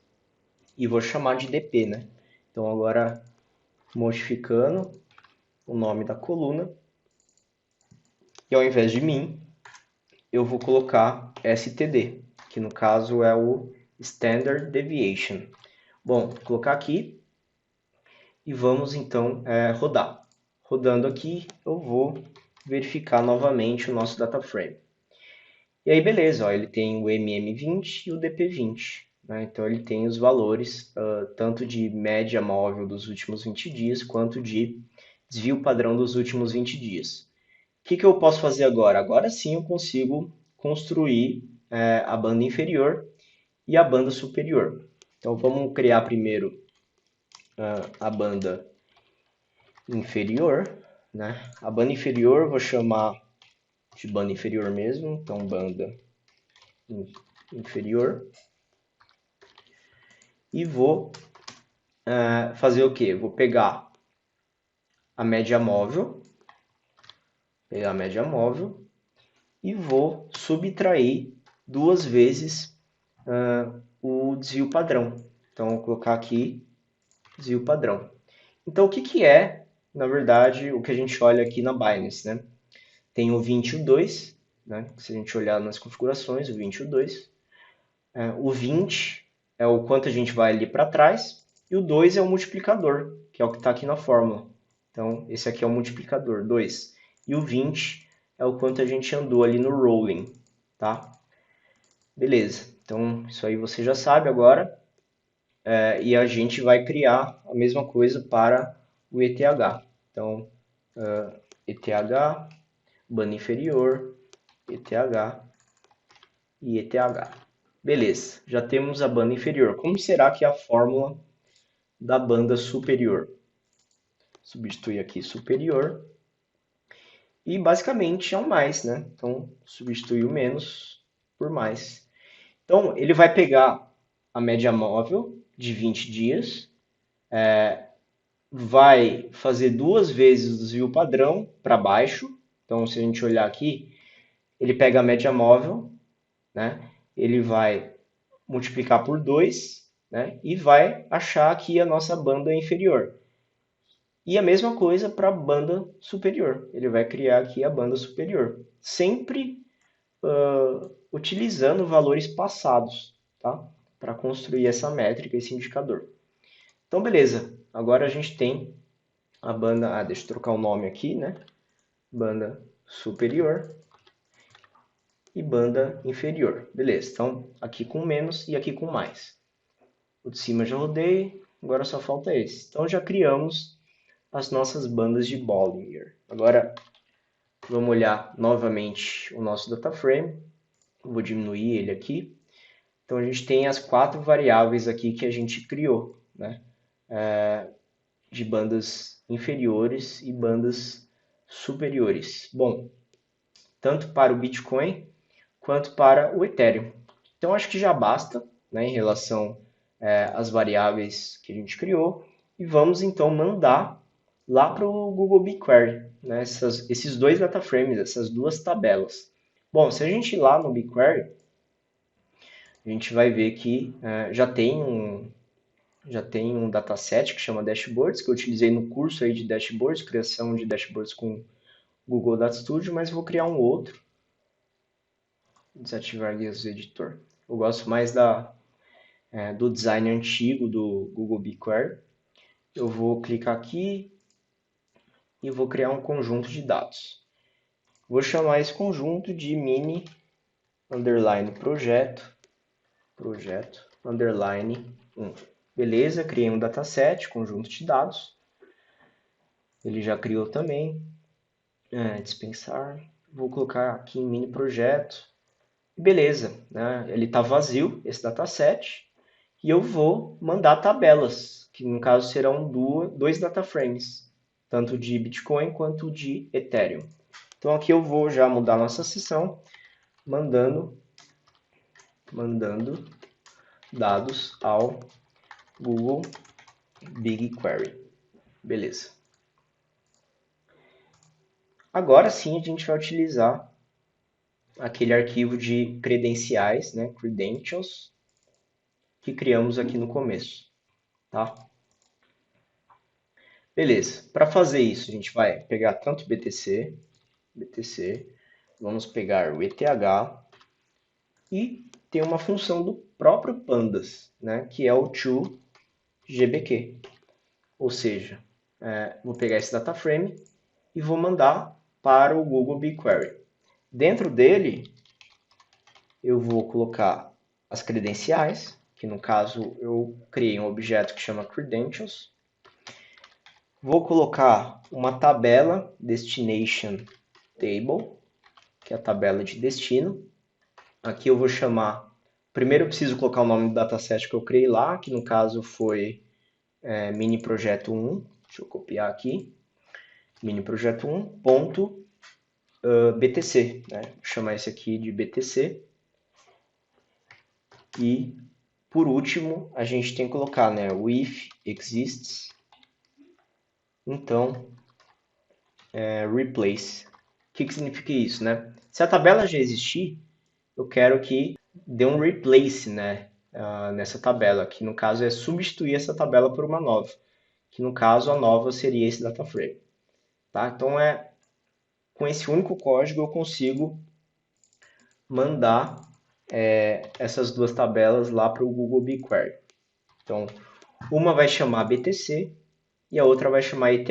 E vou chamar de DP, né? Então, agora, modificando o nome da coluna. E ao invés de min, eu vou colocar STD, que no caso é o Standard Deviation. Bom, vou colocar aqui e vamos então rodar. Rodando aqui, eu vou verificar novamente o nosso data frame. E aí, beleza, ó, ele tem o MM20 e o DP20. Né? Então, ele tem os valores tanto de média móvel dos últimos 20 dias, quanto de desvio padrão dos últimos 20 dias. O que eu posso fazer agora? Agora sim eu consigo construir a banda inferior e a banda superior. Então, vamos criar primeiro a banda inferior. Né? A banda inferior eu vou chamar de banda inferior mesmo, então banda inferior. E vou fazer o quê? Vou pegar a média móvel, e vou subtrair duas vezes o desvio padrão. Então, vou colocar aqui desvio padrão. Então, o que é, na verdade, o que a gente olha aqui na Binance, né? Tem o 20 e o 2, né? Se a gente olhar nas configurações, o 20 e o 2. O 20 é o quanto a gente vai ali para trás, e o 2 é o multiplicador, que é o que está aqui na fórmula. Então, esse aqui é o multiplicador, 2. E o 20 é o quanto a gente andou ali no rolling, tá? Beleza, então isso aí você já sabe agora. E a gente vai criar a mesma coisa para o ETH. Então, ETH, banda inferior, ETH e ETH. Beleza, já temos a banda inferior. Como será que é a fórmula da banda superior? Substituir aqui superior. E basicamente é um mais, né? Então, substituir o menos por mais. Então, ele vai pegar a média móvel de 20 dias, vai fazer duas vezes o desvio padrão para baixo. Então, se a gente olhar aqui, ele pega a média móvel, né? Ele vai multiplicar por 2 né? E vai achar aqui a nossa banda inferior. E a mesma coisa para a banda superior. Ele vai criar aqui a banda superior. Sempre utilizando valores passados, tá? Para construir essa métrica, esse indicador. Então, beleza. Agora a gente tem a banda... Ah, deixa eu trocar o nome aqui, né? Banda superior e banda inferior. Beleza. Então, aqui com menos e aqui com mais. O de cima já rodei, agora só falta esse. Então, já criamos as nossas bandas de Bollinger. Agora, vamos olhar novamente o nosso data frame. Vou diminuir ele aqui. Então, a gente tem as 4 variáveis aqui que a gente criou, né? De bandas inferiores e bandas superiores. Bom, tanto para o Bitcoin quanto para o Ethereum. Então, acho que já basta, né, em relação às variáveis que a gente criou. E vamos, então, mandar lá para o Google BigQuery, né, esses dois data frames, essas duas tabelas. Bom, se a gente ir lá no BigQuery, a gente vai ver que já tem um dataset que chama Dashboards, que eu utilizei no curso aí de Dashboards, criação de dashboards com Google Data Studio, mas vou criar um outro. Desativar guias do editor. Eu gosto mais do design antigo do Google BigQuery. Eu vou clicar aqui e vou criar um conjunto de dados. Vou chamar esse conjunto de mini underline projeto underline 1. Beleza, criei um dataset, conjunto de dados. Ele já criou também. Dispensar. Vou colocar aqui em mini projeto. Beleza, né? Ele está vazio, esse dataset. E eu vou mandar tabelas, que no caso serão dois data frames, tanto de Bitcoin quanto de Ethereum. Então aqui eu vou já mudar nossa seção, mandando dados ao Google BigQuery. Beleza. Agora sim a gente vai utilizar aquele arquivo de credenciais, né, credentials, que criamos aqui no começo, tá? Beleza. Para fazer isso, a gente vai pegar tanto BTC, vamos pegar o ETH e tem uma função do próprio Pandas, né, que é o toGBQ. Ou seja, vou pegar esse data frame e vou mandar para o Google BigQuery. Dentro dele, eu vou colocar as credenciais, que no caso eu criei um objeto que chama credentials. Vou colocar uma tabela destination table, que é a tabela de destino. Aqui eu vou chamar... Primeiro eu preciso colocar o nome do dataset que eu criei lá, que no caso foi mini projeto 1. Deixa eu copiar aqui. Mini projeto 1 ponto BTC, né? Vou chamar esse aqui de BTC. E por último, a gente tem que colocar, né, o if exists, então replace. O que significa isso, né? Se a tabela já existir, eu quero que dê um replace, né, nessa tabela, que no caso é substituir essa tabela por uma nova, que no caso a nova seria esse data frame. Tá? Então com esse único código eu consigo mandar essas duas tabelas lá para o Google BigQuery. Então, uma vai chamar BTC e a outra vai chamar ETH,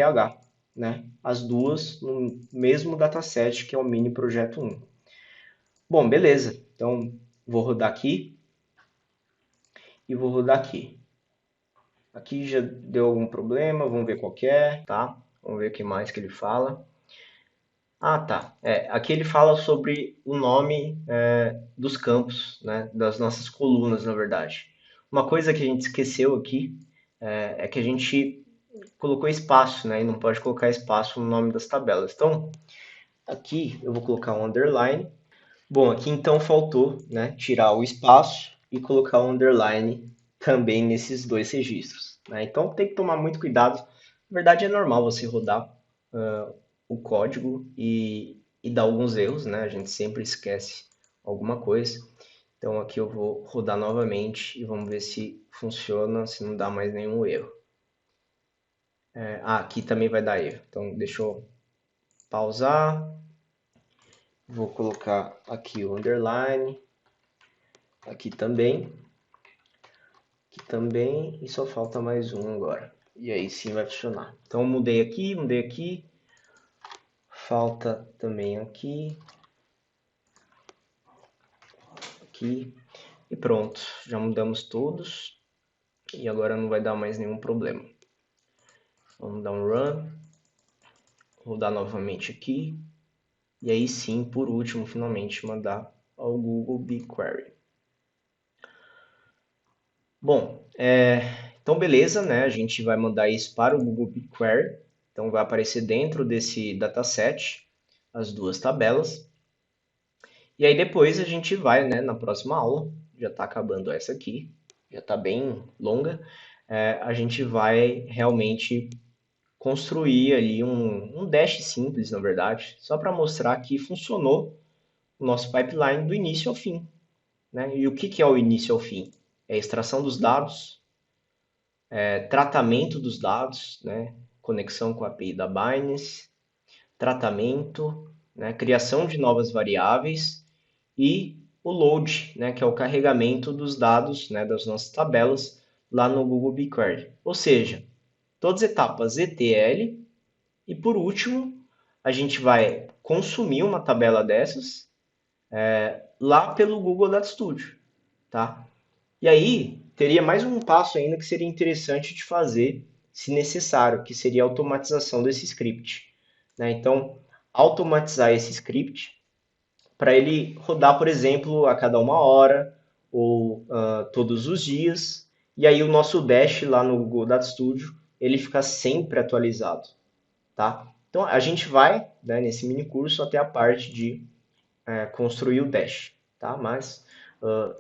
né? As duas no mesmo dataset que é o mini projeto 1. Bom, beleza. Então, vou rodar aqui e vou rodar aqui. Aqui já deu algum problema, vamos ver qual que é, tá? Vamos ver o que mais que ele fala. Ah, tá. Aqui ele fala sobre o nome dos campos, né? Das nossas colunas, na verdade. Uma coisa que a gente esqueceu aqui é que a gente colocou espaço, né? E não pode colocar espaço no nome das tabelas. Então, aqui eu vou colocar um underline. Bom, aqui então faltou, né, tirar o espaço e colocar um underline também nesses dois registros, né? Então tem que tomar muito cuidado. Na verdade é normal você rodar o código e dar alguns erros, né? A gente sempre esquece alguma coisa. Então aqui eu vou rodar novamente e vamos ver se funciona, se não dá mais nenhum erro. Aqui também vai dar erro. Então deixa eu pausar. Vou colocar aqui o underline. Aqui também. Aqui também. E só falta mais um agora. E aí sim vai funcionar. Então mudei aqui. Falta também aqui. Aqui. E pronto. Já mudamos todos. E agora não vai dar mais nenhum problema. Vamos dar um run. Rodar novamente aqui. E aí sim, por último, finalmente mandar ao Google BigQuery. Bom, então beleza, né? A gente vai mandar isso para o Google BigQuery. Então vai aparecer dentro desse dataset as duas tabelas. E aí depois a gente vai, né, na próxima aula, já está acabando essa aqui, já está bem longa, a gente vai realmente construir ali um dash simples, na verdade, só para mostrar que funcionou o nosso pipeline do início ao fim. Né? E o que é o início ao fim? É a extração dos dados, tratamento dos dados, né? Conexão com a API da Binance, tratamento, né? Criação de novas variáveis e o load, né? Que é o carregamento dos dados, né? Das nossas tabelas lá no Google BigQuery. Ou seja, todas as etapas ETL e por último a gente vai consumir uma tabela dessas lá pelo Google Data Studio, tá? E aí, teria mais um passo ainda que seria interessante de fazer, se necessário, que seria a automatização desse script. Né? Então, automatizar esse script para ele rodar, por exemplo, a cada 1 hora ou todos os dias. E aí o nosso dash lá no Google Data Studio, ele fica sempre atualizado. Tá? Então, a gente vai, né, nesse mini curso até a parte de construir o dash. Tá? Mas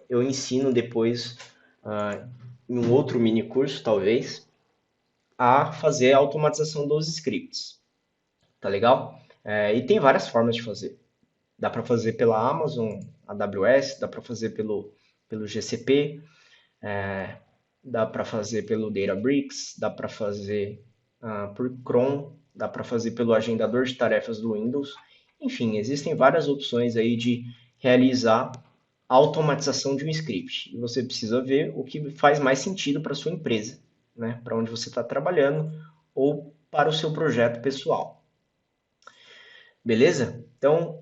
eu ensino depois em um outro mini curso, talvez, a fazer a automatização dos scripts. Tá legal? E tem várias formas de fazer. Dá para fazer pela Amazon, AWS, dá para fazer pelo GCP, dá para fazer pelo Databricks, dá para fazer por Chrome, dá para fazer pelo agendador de tarefas do Windows. Enfim, existem várias opções aí de realizar a automatização de um script. E você precisa ver o que faz mais sentido para a sua empresa, né? Para onde você está trabalhando ou para o seu projeto pessoal. Beleza? Então,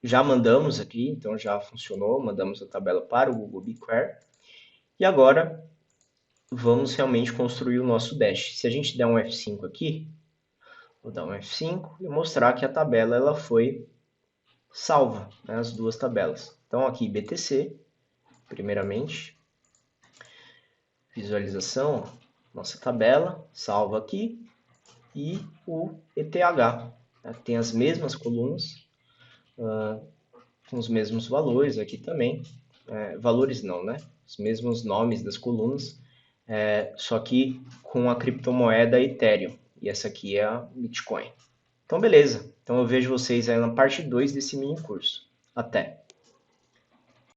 já mandamos aqui, então já funcionou, mandamos a tabela para o Google BigQuery. E agora, vamos realmente construir o nosso dash. Se a gente der um F5 aqui, vou dar um F5 e mostrar que a tabela ela foi salva, né, as duas tabelas. Então aqui BTC, primeiramente, visualização, nossa tabela, salva aqui, e o ETH, né, tem as mesmas colunas, com os mesmos valores aqui também, valores não, né, os mesmos nomes das colunas, só que com a criptomoeda Ethereum, e essa aqui é a Bitcoin. Então beleza, então eu vejo vocês aí na parte 2 desse mini curso. Até!